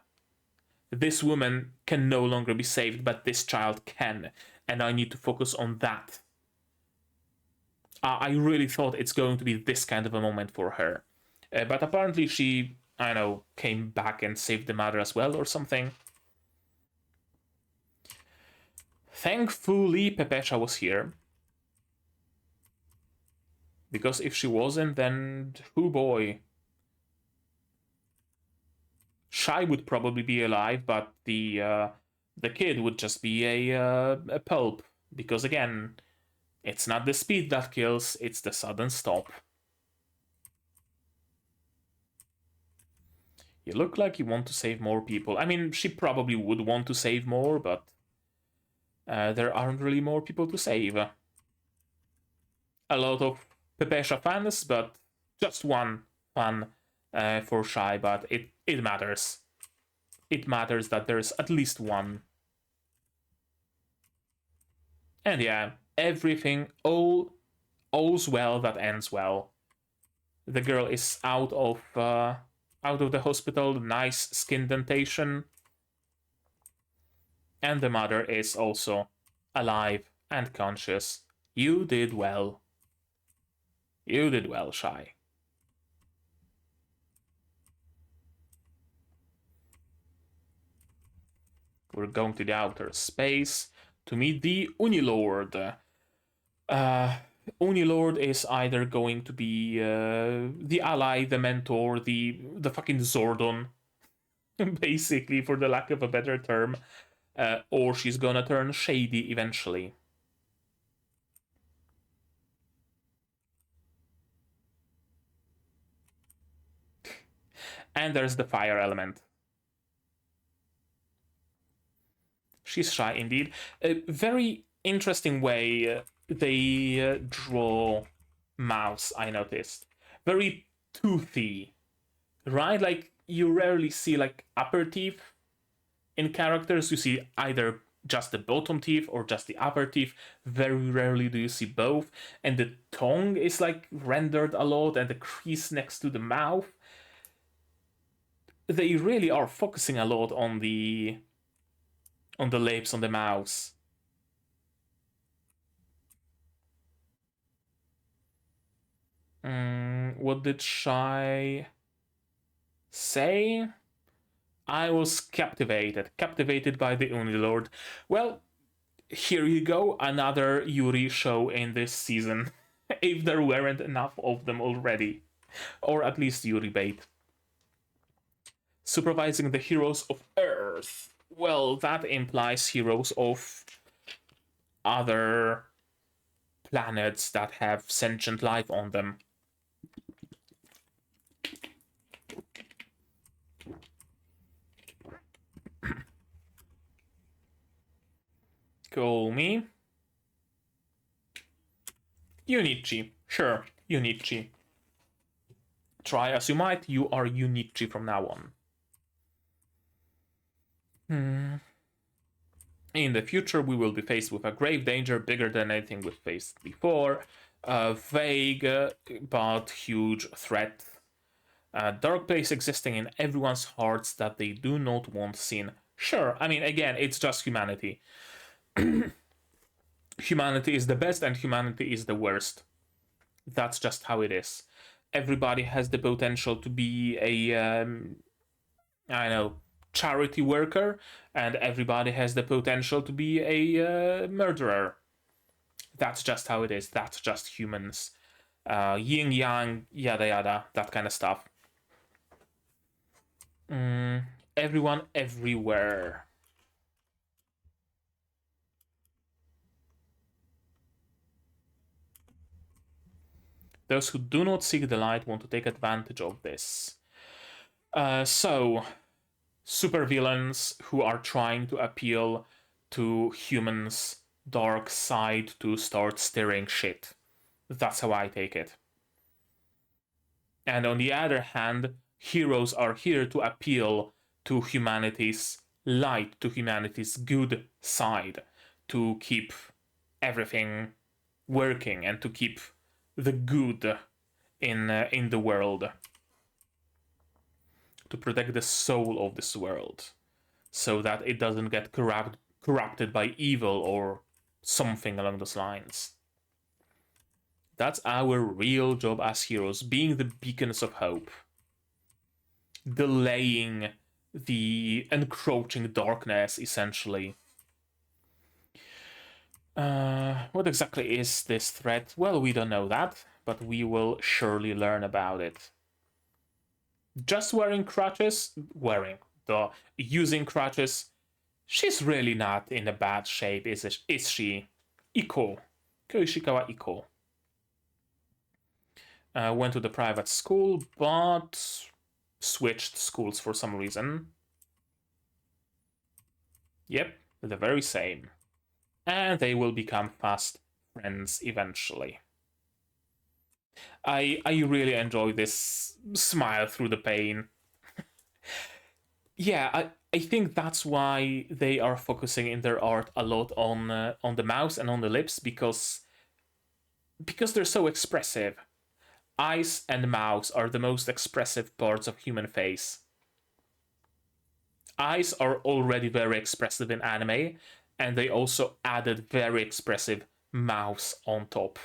This woman can no longer be saved, but this child can, and I need to focus on that. I really thought it's going to be this kind of a moment for her. But apparently she, I don't know, came back and saved the mother as well or something. Thankfully, Pepesha was here. Because if she wasn't, then oh boy. Shai would probably be alive, but the kid would just be a pulp. Because again, it's not the speed that kills, it's the sudden stop. You look like you want to save more people. I mean, she probably would want to save more, but there aren't really more people to save. A lot of Pepesha fans, but just one fan for Shai, but it matters. It matters that there's at least one. And yeah, everything, all's well that ends well. The girl is out of the hospital, nice skin dentation, and the mother is also alive and conscious. You did well. You did well, Shai. We're going to the outer space to meet the Unilord. Unilord is either going to be the ally, the mentor, the fucking Zordon, basically, for the lack of a better term, or she's gonna turn shady eventually. And there's the fire element. She's shy indeed. A very interesting way they draw mouths, I noticed. Very toothy, right? Like, you rarely see like upper teeth in characters. You see either just the bottom teeth or just the upper teeth. Very rarely do you see both. And the tongue is like rendered a lot, and the crease next to the mouth. They really are focusing a lot on the lips, on the mouths. What did Shai say? I was captivated by the Unilord. Well, here you go, another Yuri show in this season. If there weren't enough of them already. Or at least Yuri bait. Supervising the heroes of Earth. Well, that implies heroes of other planets that have sentient life on them. Call me Unichi. Sure, Unichi. Try as you might, you are Unichi from now on. In the future, we will be faced with a grave danger bigger than anything we've faced before. A vague but huge threat. A dark place existing in everyone's hearts that they do not want seen. Sure, I mean, again, it's just humanity. Humanity is the best and humanity is the worst. That's just how it is. Everybody has the potential to be a, I don't know, charity worker, and everybody has the potential to be a murderer. That's just how it is. That's just humans. Yin yang, yada yada, that kind of stuff. Everyone, everywhere. Those who do not seek the light want to take advantage of this. So, supervillains who are trying to appeal to humans' dark side to start stirring shit. That's how I take it. And on the other hand, heroes are here to appeal to humanity's light, to humanity's good side, to keep everything working and to keep the good in the world, to protect the soul of this world, so that it doesn't get corrupted by evil or something along those lines. That's our real job as heroes, being the beacons of hope, delaying the encroaching darkness, essentially. What exactly is this threat? Well, we don't know that, but we will surely learn about it. Just wearing crutches, using crutches, she's really not in a bad shape, is she? Iko. Koishikawa Iko. Went to the private school, but switched schools for some reason. Yep, the very same. And they will become fast friends eventually. I really enjoy this smile through the pain. Yeah, I think that's why they are focusing in their art a lot on the mouth and on the lips, because they're so expressive. Eyes and mouths are the most expressive parts of human face. Eyes are already very expressive in anime, and they also added very expressive mouths on top.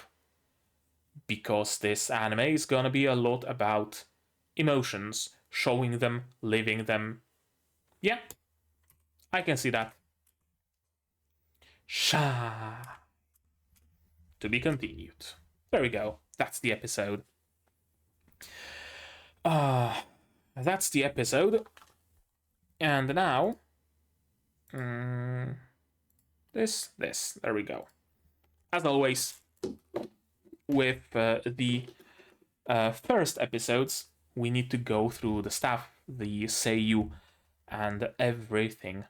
Because this anime is gonna be a lot about emotions, showing them, living them. Yeah, I can see that. Sha. To be continued. There we go. That's the episode. That's the episode. And now, this. There we go. As always, with the first episodes, we need to go through the stuff, the seiyuu, and everything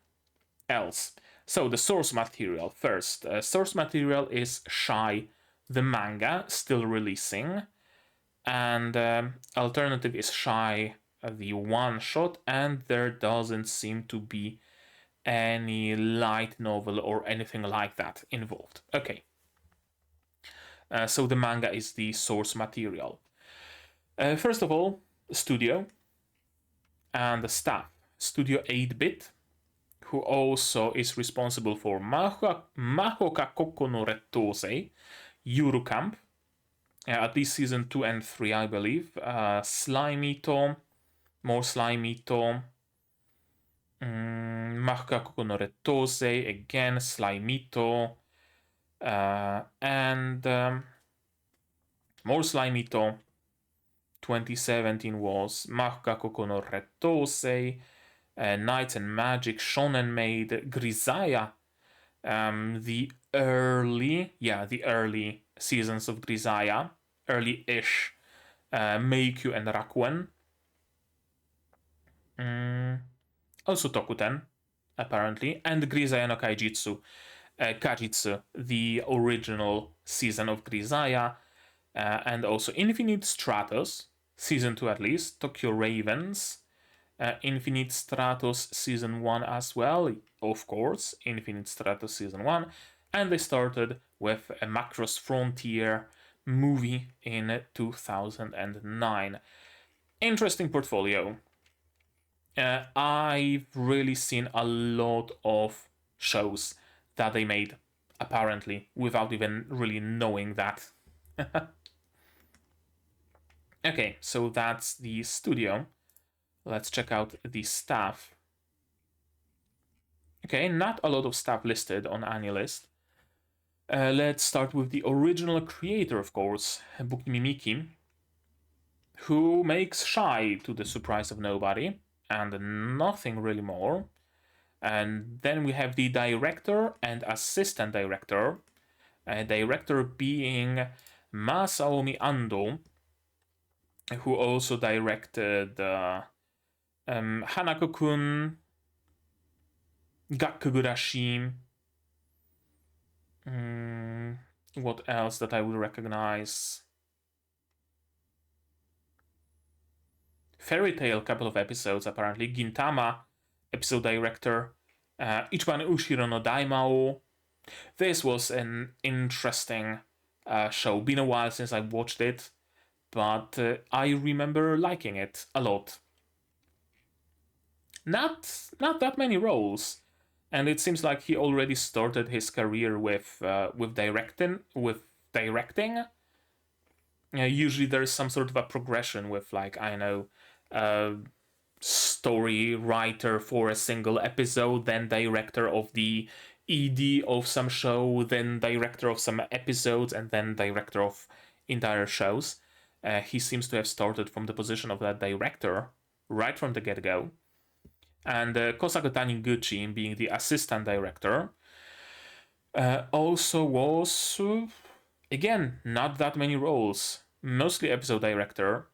else. So the source material first. Source material is Shihai, the manga, still releasing, and alternative is Shihai, the one shot, and there doesn't seem to be any light novel or anything like that involved. Okay. So the manga is the source material. First of all, studio and the staff. Studio 8-bit, who also is responsible for Mahoka Koko no Rettosei, Yuru Camp, at least season 2 and 3, I believe. Slimito, more Slimito. Mahoka Koko no Rettosei, again, Slimito. And more Slimito. 2017 was Mahoka Koko no Rettosei, Knights and Magic, Shonen Maid, Grisaya, the early seasons of Grisaya, early-ish, Meikyu and Rakuen. Also Tokuten, apparently, and Grisaya no Kaijitsu, Kajitsu, the original season of Grisaya, and also Infinite Stratos, season 2 at least, Tokyo Ravens, Infinite Stratos season 1 as well, of course, Infinite Stratos season 1, and they started with a Macross Frontier movie in 2009. Interesting portfolio. I've really seen a lot of shows that they made, apparently, without even really knowing that. Okay, so that's the studio. Let's check out the staff. Okay, not a lot of staff listed on AniList. Let's start with the original creator, of course, Bocchi Mimiki, who makes Shy to the surprise of nobody, and nothing really more. And then we have the director and assistant director, director being Masaomi Ando, who also directed Hanako-kun, Gakugurashi. What else that I will recognize? Fairy Tail, couple of episodes apparently. Gintama, episode director. Ichiban Ushiro no Daimao. This was an interesting show. Been a while since I watched it, but I remember liking it a lot. Not that many roles, and it seems like he already started his career with directing. Usually there's some sort of a progression with, like, I know, story writer for a single episode, then director of the ED of some show, then director of some episodes, and then director of entire shows. He seems to have started from the position of that director right from the get-go. And Kosaku Taniguchi, being the assistant director, also was, again, not that many roles. Mostly episode director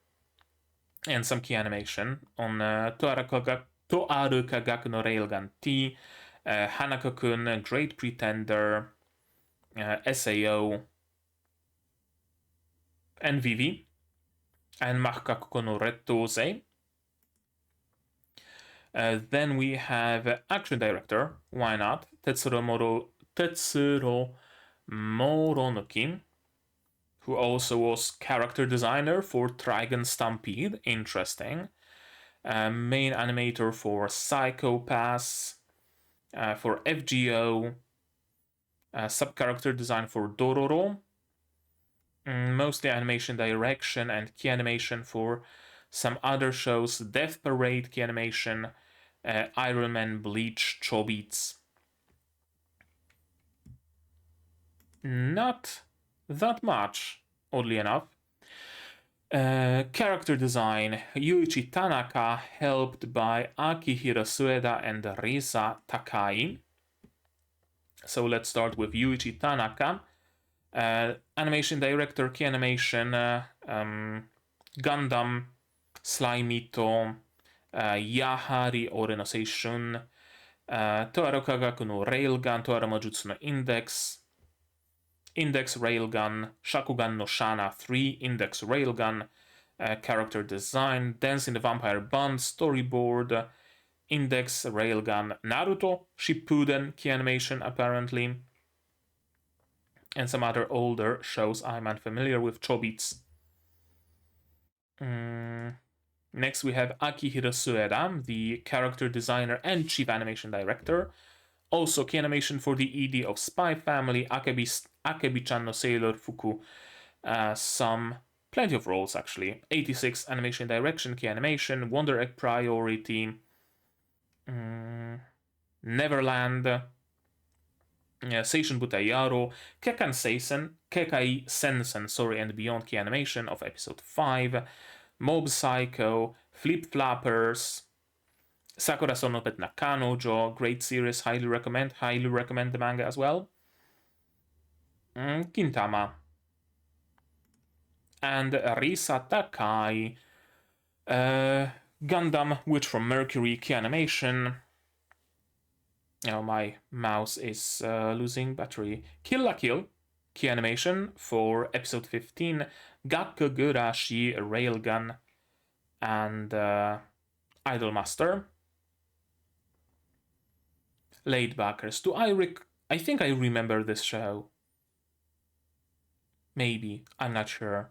and some key animation on Toaru Kagaku no Railgun T, Hanako-kun, Great Pretender, SAO, and Vivi, and Mahoka Koko no Rettosei. Then we have action director, why not, Tetsuro Moronoki, who also was character designer for Trigun Stampede, interesting. Main animator for Psycho Pass, for FGO, sub-character design for Dororo, mostly animation direction and key animation for some other shows, Death Parade key animation, Iron Man, Bleach, Chobits. Not that much, oddly enough. Character design, Yuichi Tanaka, helped by Akihiro Sueda and Risa Takai. So let's start with Yuichi Tanaka. Animation director, key animation, Gundam, Slimito, Yahari Ore no Seishun, Toaru Kagaku no Railgun, Toaru Majutsu no Index, Index Railgun, Shakugan no Shana 3, Index Railgun, character design, Dance in the Vampire Band, storyboard, Index Railgun Naruto Shippuden key animation, apparently. And some other older shows I'm unfamiliar with, Chobits. Next we have Akihiro Sueda, the character designer and chief animation director. Also key animation for the ED of Spy Family, Akebi-chan no Sailor Fuku. Plenty of roles actually. 86 animation direction, key animation, Wonder Egg Priority, Neverland, Seishun Butai Yaro, Kekai Sensen, and Beyond key animation of episode 5, Mob Psycho, Flip Flappers, Sakura Sono Pet Nakanojo, great series, highly recommend the manga as well. Gintama. And Risa Takai, Gundam, Witch from Mercury, key animation. Oh, my mouse is losing battery. Kill la Kill, key animation for episode 15, Gakugurashi Railgun, and Idolmaster. Laidbackers. I think I remember this show. Maybe, I'm not sure.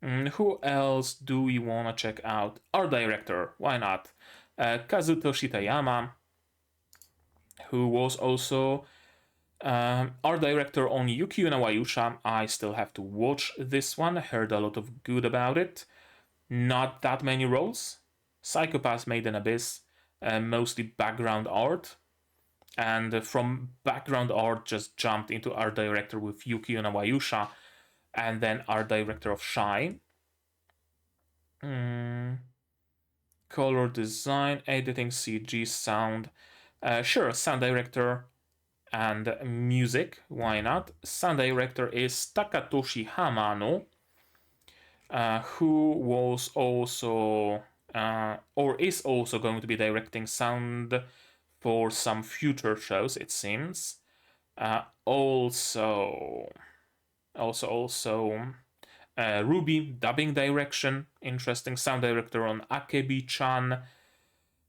Who else do we want to check out? Our director, why not? Kazuto Shitayama, who was also our director on Yukio no Wayusha. I still have to watch this one, heard a lot of good about it. Not that many roles. Psychopaths Made in Abyss, mostly background art. And from background art just jumped into art director with Yukio no Wayusha, and then art director of Shy. Color design, editing, CG, sound. Sure, sound director and music, why not? Sound director is Takatoshi Hamano, who was also, or is also going to be directing sound for some future shows, it seems. Also, Ruby, dubbing direction, interesting. Sound director on Akebi-chan.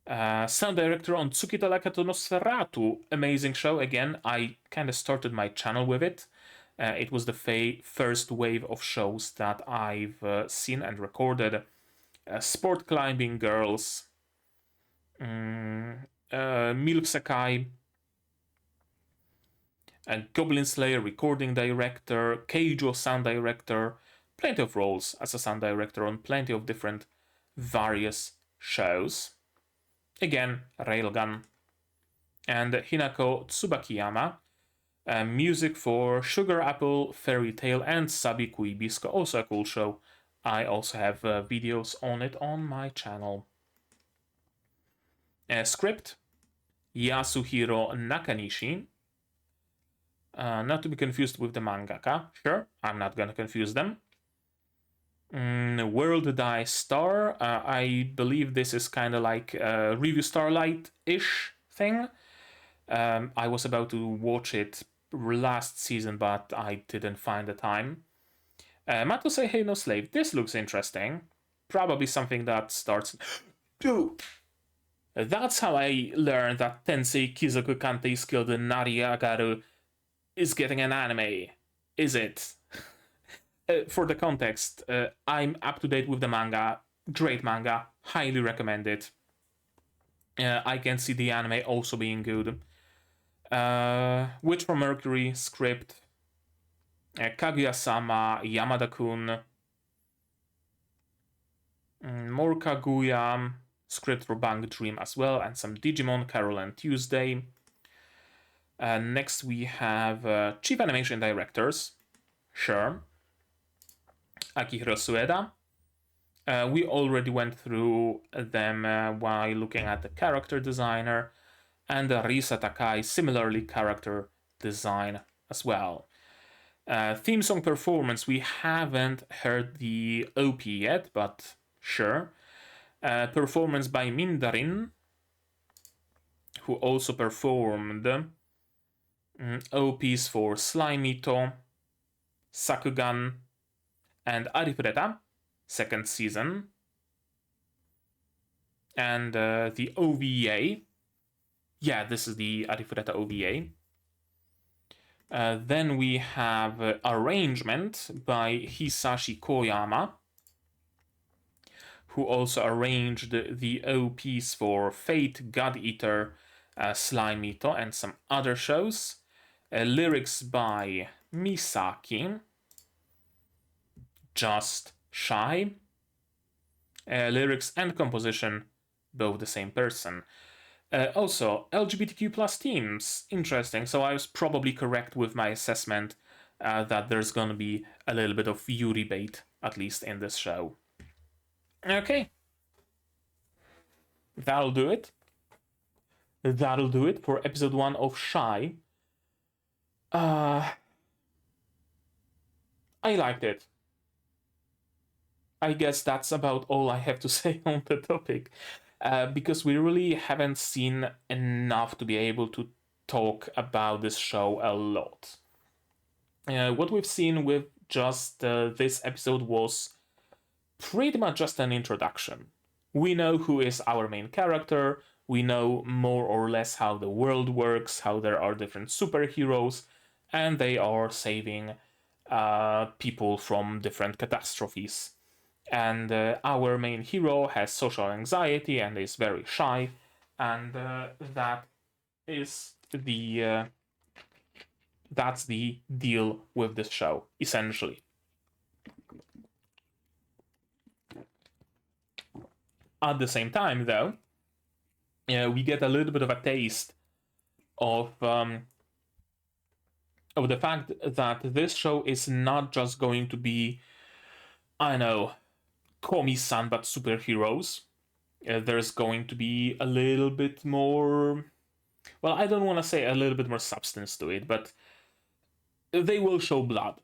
Sound director on Tsukita Lakato no Seratu, amazing show. Again, I kind of started my channel with it. It was the first wave of shows that I've seen and recorded. Sport Climbing Girls, Milk Sakai, and Goblin Slayer recording director, Keijo sound director, plenty of roles as a sound director on plenty of different various shows. Again, Railgun. And Hinako Tsubakiyama, music for Sugar Apple, Fairy Tail, and Sabi Kuibisco, also a cool show. I also have videos on it on my channel. Script, Yasuhiro Nakanishi, not to be confused with the mangaka. Sure, I'm not gonna confuse them. World Die Star, I believe this is kind of like a Review Starlight-ish thing. I was about to watch it last season, but I didn't find the time. Matosei Hei no Slave, this looks interesting. Probably something that starts... Dude! That's how I learned that Tensei Kizoku Kantei Skilled Nariagaru is getting an anime. Is it? For the context, I'm up to date with the manga. Great manga. Highly recommend it. I can see the anime also being good. Witch from Mercury script. Kaguya-sama, Yamada-kun. More Kaguya script for Bang Dream as well, and some Digimon, Carol and Tuesday. Next we have chief animation directors. Sure. Akihiro Sueda. We already went through them while looking at the character designer, and Risa Takai, similarly character design as well. Theme song performance, we haven't heard the OP yet, but sure. Performance by Mindarin, who also performed OPs for Slimito, Sakugan, and Arifureta, second season. And the OVA. Yeah, this is the Arifureta OVA. Then we have Arrangement by Hisashi Koyama, who also arranged the OPs for Fate, God Eater, Slime Ito, and some other shows. Lyrics by Misaki, Just Shy. Lyrics and composition, both the same person. Also, LGBTQ plus themes, interesting. So I was probably correct with my assessment that there's gonna be a little bit of Yuri bait, at least in this show. Okay. That'll do it. That'll do it for episode 1 of Shy. I liked it. I guess that's about all I have to say on the topic. Because we really haven't seen enough to be able to talk about this show a lot. What we've seen with just this episode was pretty much just an introduction. We know who is our main character, we know more or less how the world works, how there are different superheroes, and they are saving people from different catastrophes. And our main hero has social anxiety and is very shy, and that is the that's the deal with this show, essentially. At the same time, though, we get a little bit of a taste of the fact that this show is not just going to be, I know, Komi-san but superheroes. There's going to be a little bit more. Well, I don't want to say a little bit more substance to it, but they will show blood.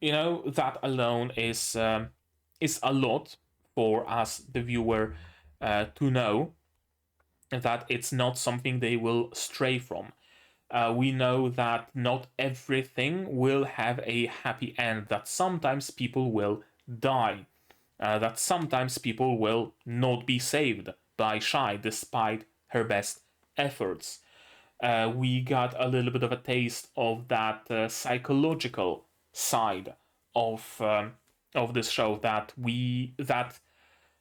You know, that alone is a lot for us, the viewer, to know that it's not something they will stray from. We know that not everything will have a happy end, that sometimes people will die, that sometimes people will not be saved by Shai despite her best efforts. We got a little bit of a taste of that psychological side of this show, that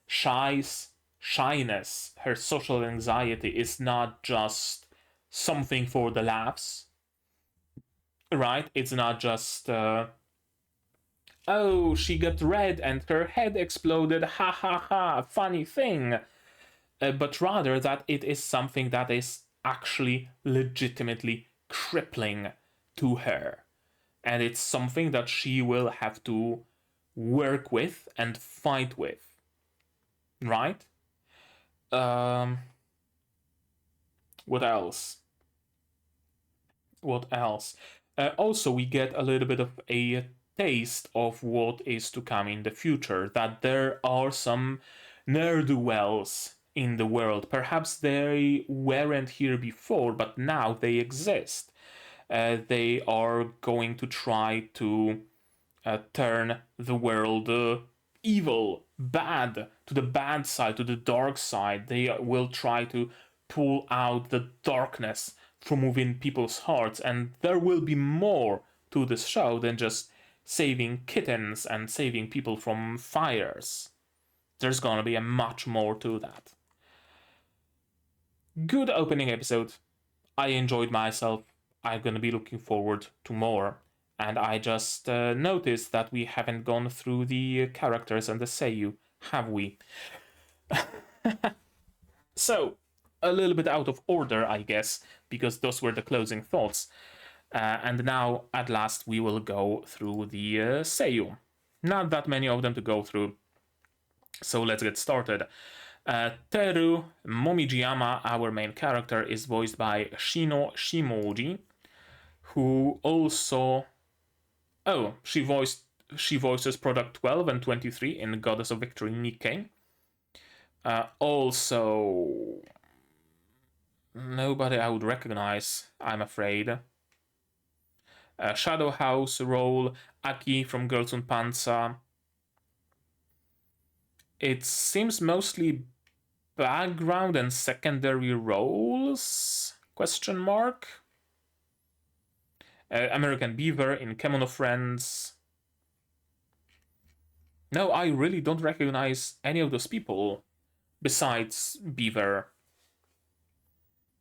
Shai's shyness, her social anxiety, is not just something for the laughs, right? It's not just oh, she got red and her head exploded, ha ha ha, funny thing. But rather that it is something that is actually legitimately crippling to her. And it's something that she will have to work with and fight with. Right? What else? What else? Also, we get a little bit of a taste of what is to come in the future, that there are some ne'er-do-wells in the world. Perhaps they weren't here before, but now they exist. They are going to try to turn the world evil, bad, to the bad side, to the dark side. They will try to pull out the darkness from within people's hearts, and there will be more to this show than just saving kittens and saving people from fires. There's gonna be a much more to that. Good opening episode. I enjoyed myself. I'm gonna be looking forward to more. And I just noticed that we haven't gone through the characters and the seiyuu, have we? So, a little bit out of order, I guess, because those were the closing thoughts. And now, at last, we will go through the seiyuu. Not that many of them to go through, so let's get started. Teru Momijiyama, our main character, is voiced by Shino Shimoji, who also... Oh, she voices Product 12 and 23 in Goddess of Victory Nikkei. Also... Nobody I would recognize, I'm afraid. Shadow House role, Aki from Girls on Panza. It seems mostly background and secondary roles? Question mark. American Beaver in Kemono Friends. No, I really don't recognize any of those people besides Beaver.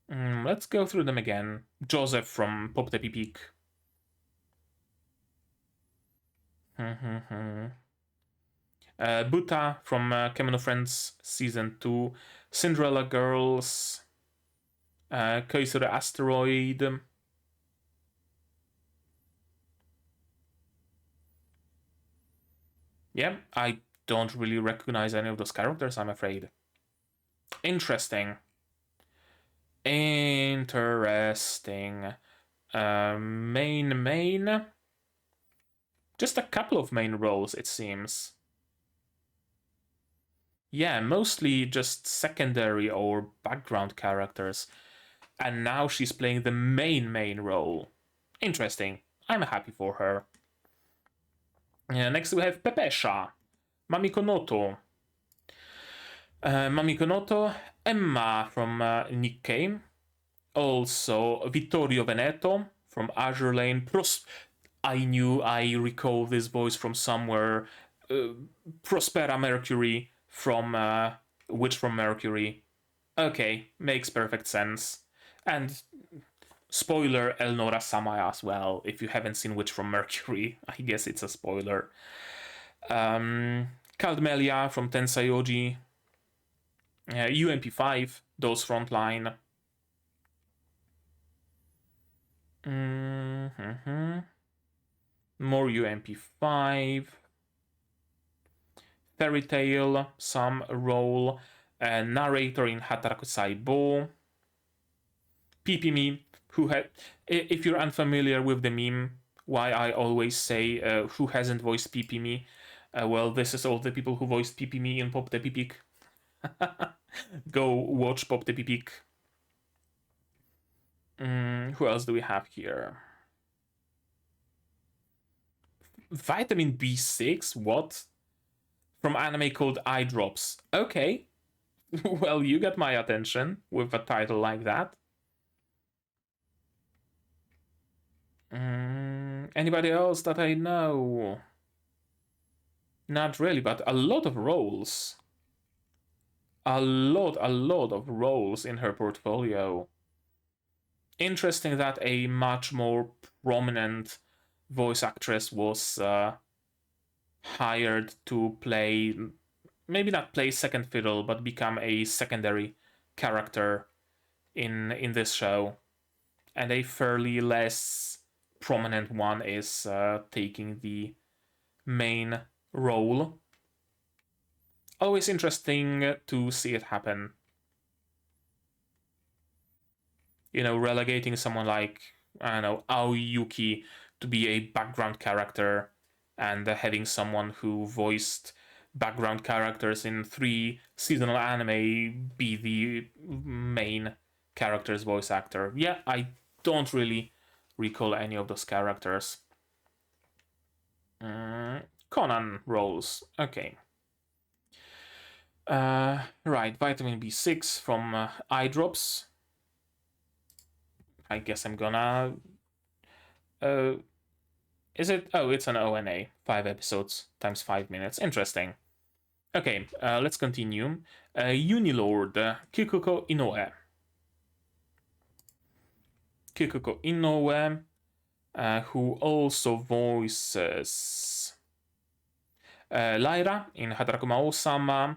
Let's go through them again. Joseph from Pop Tepi Peak. Buta from Kemono Friends Season 2. Cinderella Girls. Koizuru Asteroid. Yeah, I don't really recognize any of those characters, I'm afraid. Interesting. Interesting. Main. Just a couple of main roles, it seems. Yeah, mostly just secondary or background characters. And now she's playing the main role. Interesting. I'm happy for her. Next we have Pepesha, Mamiko Noto. Mamiko Noto, Emma from Nikkei. Also Vittorio Veneto from Azure Lane. I recall this voice from somewhere. Prospera Mercury from Witch from Mercury. Okay, makes perfect sense. And spoiler, Elnora Samaya as well. If you haven't seen Witch from Mercury, I guess it's a spoiler. Caldmelia from Tensai UMP5, those frontline. More UMP5. Fairy Tail, some role. Narrator in Hataraku Saibo. Pipimi, who had. If you're unfamiliar with the meme, why I always say who hasn't voiced Pipimi, well, this is all the people who voiced Pipimi in Pop Tepi Peak. Go watch Pop Tepi Peak. Who else do we have here? Vitamin B6? What? From anime called Eye Drops. Okay. Well, you got my attention with a title like that. Anybody else that I know? Not really, but a lot of roles. A lot of roles in her portfolio. Interesting that a much more prominent voice actress was hired to play, maybe not play second fiddle, but become a secondary character in this show. And a fairly less prominent one is taking the main role. Always interesting to see it happen. You know, relegating someone like, I don't know, Aoyuki to be a background character and having someone who voiced background characters in 3 seasonal anime be the main character's voice actor. Yeah, I don't really recall any of those characters. Conan roles. Okay. Right, vitamin B6 from Eye Drops. I guess I'm gonna... is it? Oh, it's an ONA. 5 episodes times 5 minutes. Interesting. Okay, let's continue. Unilord, Kikuko Inoue. Kikuko Inoue, who also voices Lyra in Hatarakuma Osama.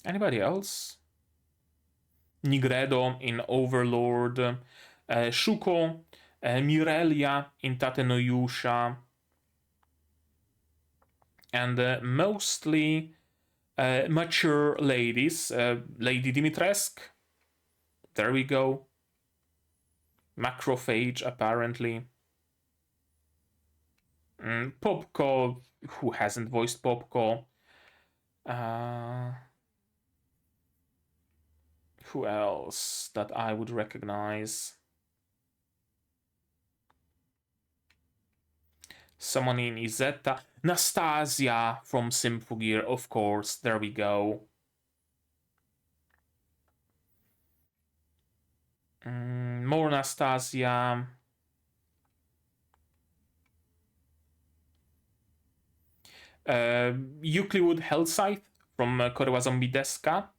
Anybody else? Nigredo in Overlord. Shuko, Mirelia in Tate no Yusha. And mostly mature ladies. Lady Dimitrescu. There we go. Macrophage, apparently. Popko, who hasn't voiced Popko? Who else that I would recognize? Someone in Izetta. Nastasia from Symphogear, of course. There we go. More Nastasia. Euclid Hellscythe from Korewa Zombie Deska.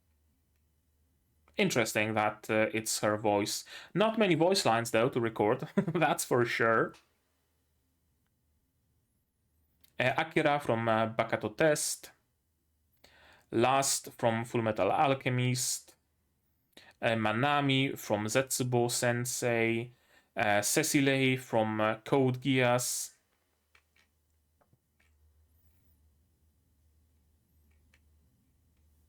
Interesting that it's her voice. Not many voice lines, though, to record. That's for sure. Akira from Bakato Test. Last from Fullmetal Alchemist. Manami from Zetsubo Sensei. Cecile from Code Geass.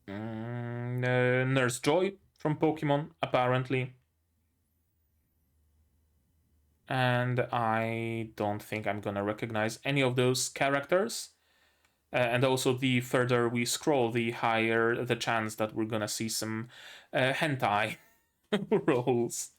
Nurse Joy from Pokemon, apparently. And I don't think I'm gonna recognize any of those characters. And also, the further we scroll, the higher the chance that we're gonna see some hentai roles.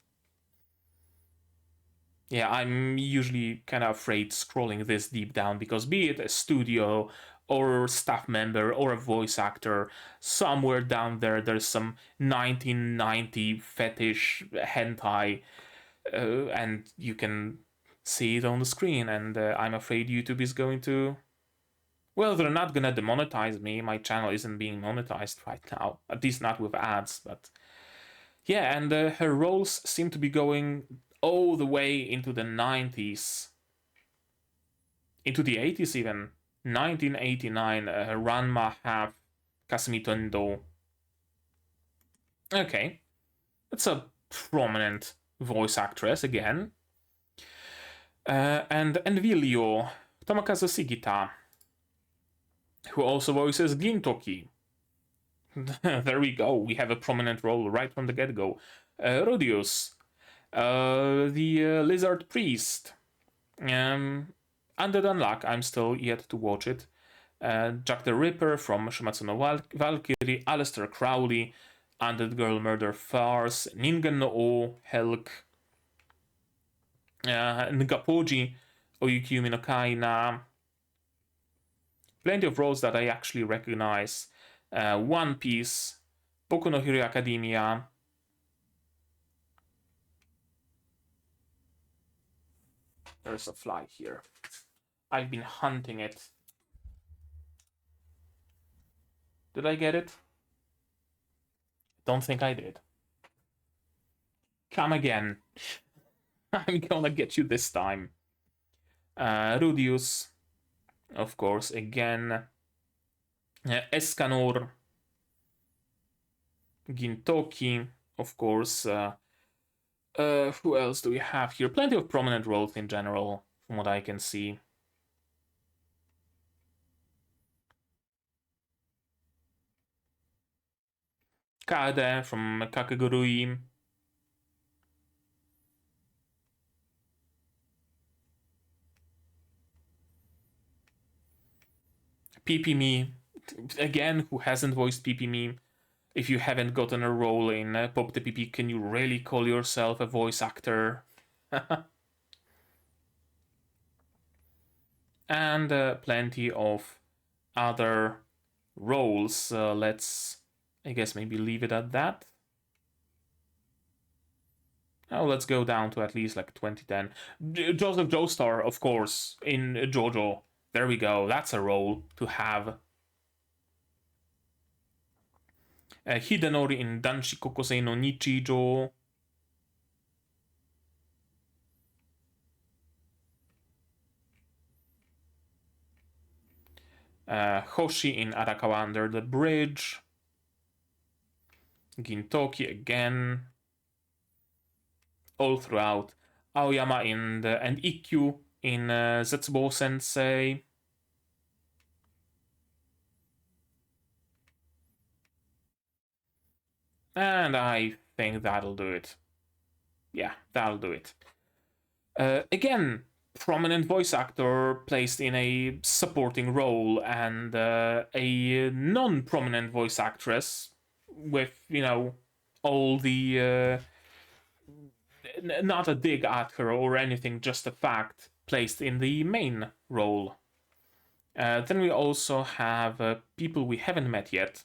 Yeah, I'm usually kind of afraid scrolling this deep down because, be it a studio or staff member or a voice actor, somewhere down there there's some 1990 fetish hentai, and you can see it on the screen, and I'm afraid YouTube is going to... Well, they're not gonna demonetize me. My channel isn't being monetized right now, at least not with ads, but... Yeah, and her roles seem to be going all the way into the 90s. Into the 80s even. 1989, Ranma have Kasumi Tendo. Okay. That's a prominent voice actress again. And Envilio, Tomokazu Sigita, who also voices Gintoki. There we go, we have a prominent role right from the get-go. Rodius, the Lizard Priest. Undead Unluck, I'm still yet to watch it. Jack the Ripper from Shumatsu no Valkyrie, Aleister Crowley, Undead Girl Murder Farce, Ningen no O, Helck, Ngapoji, Oyukiyumi no Kaina. Plenty of roles that I actually recognize. One Piece, Bocchi No Hero Academia. There's a fly here. I've been hunting it. Did I get it? Don't think I did. Come again. I'm gonna get you this time. Rudius, of course, again. Escanor. Gintoki, of course. Who else do we have here? Plenty of prominent roles in general, from what I can see. Kade from Kakegurui. PP again, who hasn't voiced PP? If you haven't gotten a role in Pop the PP, can you really call yourself a voice actor? And plenty of other roles. Let's, I guess, maybe leave it at that. Oh, let's go down to at least like 2010. Joseph Joestar, of course, in JoJo. There we go. That's a role to have. Hidenori in Danshi Kokosei no Nichijo. Hoshi in Arakawa Under the Bridge. Gintoki again. All throughout. Aoyama and Ikkyu in Zetsubo Sensei. And I think that'll do it. Yeah, that'll do it. Again, prominent voice actor placed in a supporting role, and a non-prominent voice actress with, you know, all the... not a dig at her or anything, just a fact. placed in the main role. Then we also have people we haven't met yet.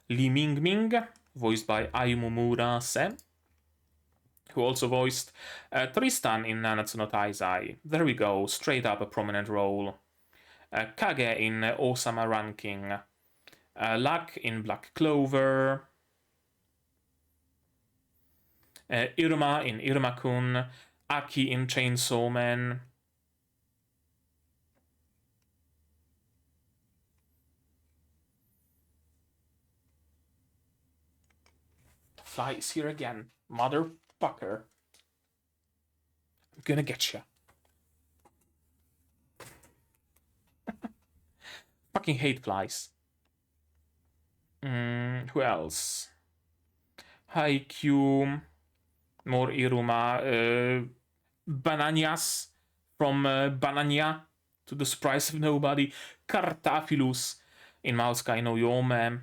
Lee Ming, voiced by Ayumu Murase, who also voiced Tristan in Nanatsu no Taizai. There we go, straight up a prominent role. Kage in Osama Ranking. Luck in Black Clover. Irma in Irma-kun. Aki in Chainsaw Man. Fly is here again. Motherfucker. I'm gonna get you. Fucking hate flies. Who else? Haikyuu. More Iruma. Bananias from Banania, to the surprise of nobody. Cartaphilus in Mahoutsukai no Yome.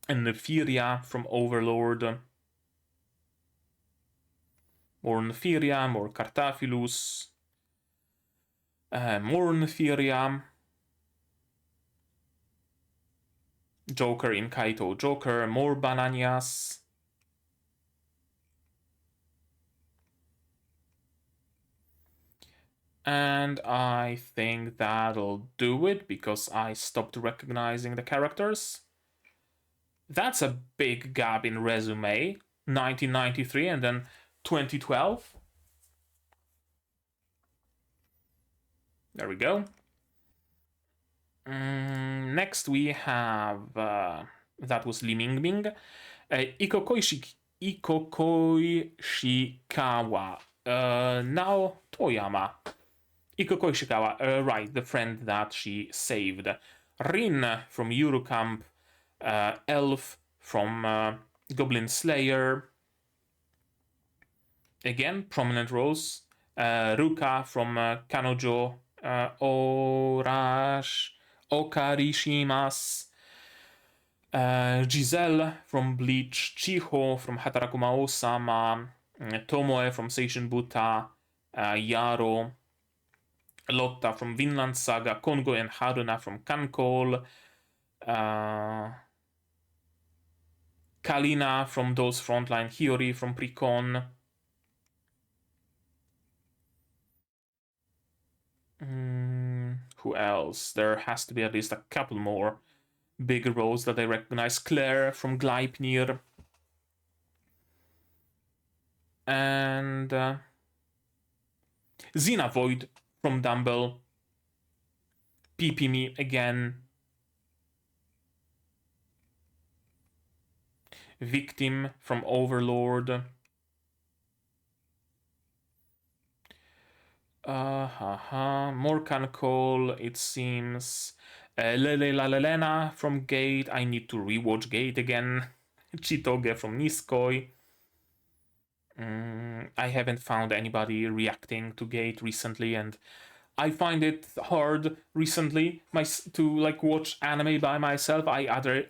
And Nephiria from Overlord. More Nephiria, more Cartaphilus. More Nephiria. Joker in Kaito Joker. More Bananias. And I think that'll do it, because I stopped recognizing the characters. That's a big gap in resume. 1993 and then 2012. There we go. Next we have, that was Lee Ming, Iko Koishikawa. Now Toyama. Iko Koishikawa, right, the friend that she saved. Rin from Eurocamp. Elf from Goblin Slayer. Again, prominent roles. Ruka from Kanojo Okarishimas. Giselle from Bleach. Chiho from Hataraku Mao-sama. Tomoe from Seishin Buta. Yaro. Lotta from Vinland Saga. Kongo and Haruna from Kankol. Kalina from Those Frontline. Hiyori from Precon. Who else? There has to be at least a couple more bigger roles that I recognize. Claire from Gleipnir. And Xena Void from Dumble. PP again. Victim from Overlord. Morkan Cole, it seems. Lele Lalelena from Gate. I need to rewatch Gate again. Chitoge from Niskoi. I haven't found anybody reacting to Gate recently, and I find it hard recently to like watch anime by myself. I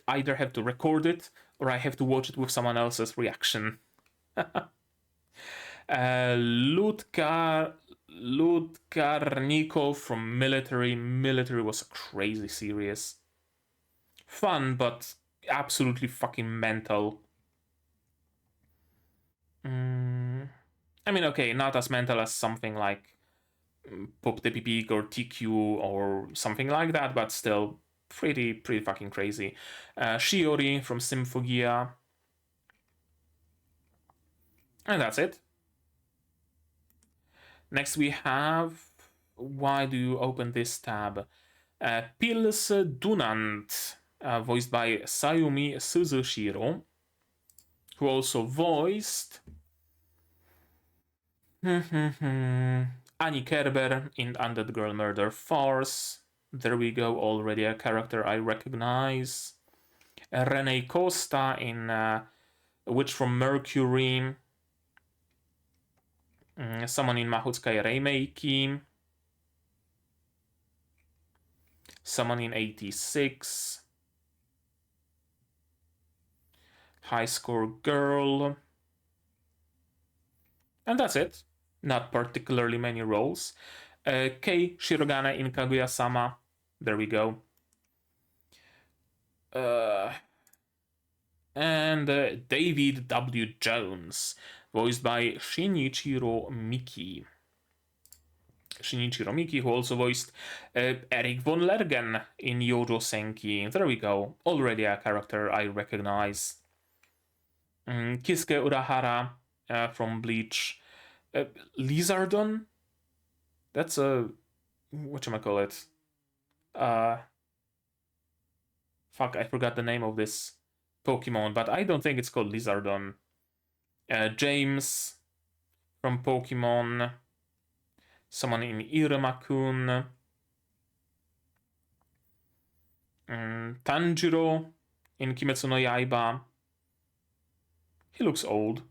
either have to record it or I have to watch it with someone else's reaction. Ludkarniko from Military. Military was a crazy series. Fun, but absolutely fucking mental. I mean, okay, not as mental as something like Pop the Pig or TQ or something like that, but still pretty fucking crazy. Shiori from Symphogia. And that's it. Next we have, why do you open this tab? Pils Dunant, voiced by Sayumi Suzushiro, who also voiced Annie Kerber in Undead Girl Murder Farce. There we go, already a character I recognize. Renee Costa in Witch from Mercury. Someone in Mahoutsukai Remake. Someone in 86. High Score Girl. And that's it. not particularly many roles. Kei Shirogane in Kaguya-sama, there we go. And David W. Jones, voiced by Shinichiro Miki. Shinichiro Miki, who also voiced Eric von Lergen in Yojo Senki. There we go, already a character I recognize. Kisuke Urahara from Bleach. Lizardon? That's a... whatchamacallit? Fuck, I forgot the name of this Pokemon, but I don't think it's called Lizardon. James from Pokemon. Someone in Iruma-kun. Tanjiro in Kimetsu no Yaiba. He looks old.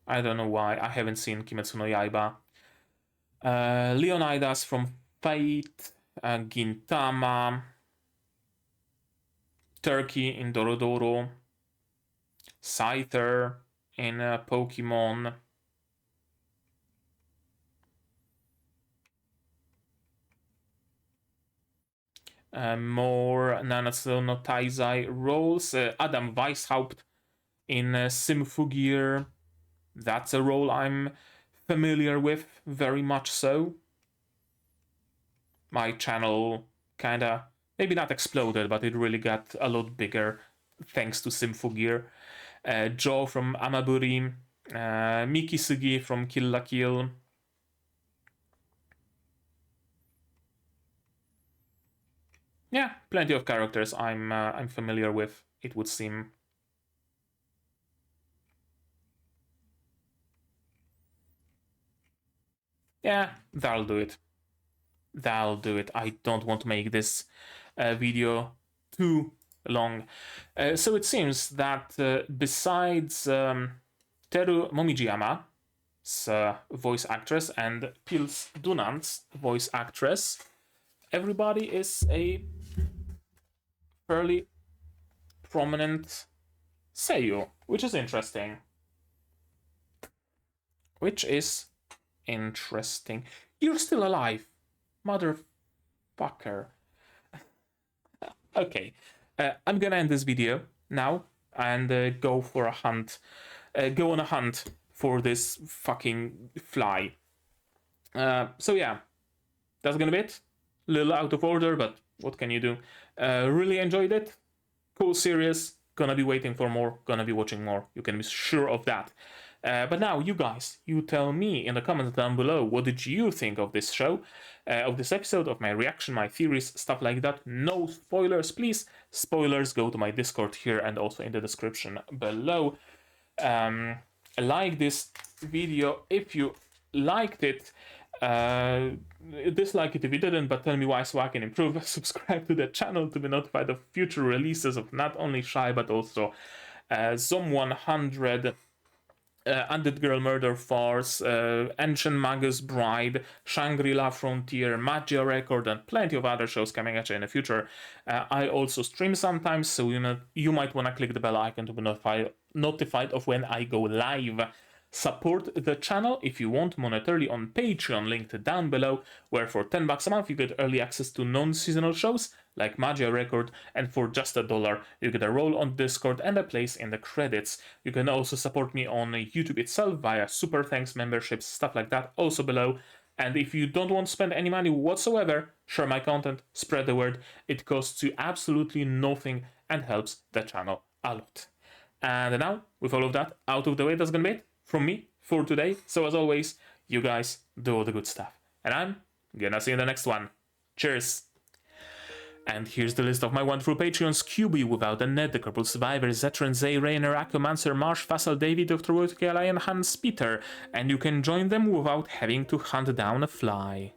I don't know why. I haven't seen Kimetsu no Yaiba. Leonidas from Fate. Gintama. Turkey in Dorodoro. Scyther in Pokemon. More Nanatsu no Taizai roles. Adam Weishaupt in Symphogear. That's a role I'm familiar with, very much so. My channel kinda, maybe not exploded, but it really got a lot bigger thanks to Symphogear. Joe from Amaburi. Miki Sugi from Kill la Kill. Yeah, plenty of characters I'm familiar with, it would seem. Yeah, that'll do it. That'll do it. I don't want to make this video too long. So it seems that besides Teru Momijiyama's voice actress and Pils Dunant's voice actress, everybody is a fairly prominent seiyuu, which is interesting. You're still alive, motherfucker. Okay, I'm gonna end this video now and go for a hunt. Go on a hunt for this fucking fly. So yeah, that's gonna be it. A little out of order, but what can you do? Really enjoyed it. Cool series. Gonna be waiting for more. Gonna be watching more. You can be sure of that. But now, you guys, you tell me in the comments down below, what did you think of this show, of this episode, of my reaction, my theories, stuff like that. No spoilers, please. Spoilers, go to my Discord here and also in the description below. Like this video if you liked it. Dislike it if you didn't, but tell me why so I can improve. Subscribe to the channel to be notified of future releases of not only Shy but also Zom 100, Undead Girl Murder Farce, Ancient Magus Bride, Shangri-La Frontier, Magia Record, and plenty of other shows coming at you in the future. I also stream sometimes, so you might want to click the bell icon to be notified of when I go live. Support the channel if you want monetarily on Patreon, linked down below, where for $10 a month you get early access to non-seasonal shows like Magia Record, and for just $1 you get a role on Discord and a place in the credits. You can also support me on YouTube itself via super thanks, memberships, stuff like that, also below. And if you don't want to spend any money whatsoever, share my content, spread the word. It costs you absolutely nothing and helps the channel a lot. And now, with all of that out of the way, that's gonna be it from me for today. So as always, you guys do all the good stuff. And I'm gonna see you in the next one. Cheers! And here's the list of my wonderful Patreons: QB, Without a Net, The Crippled Survivor, Zetran, Zay, Rainer, Akumancer, Marsh, Fassel, David, Dr. Wojtek, and Hans Peter. And you can join them without having to hunt down a fly.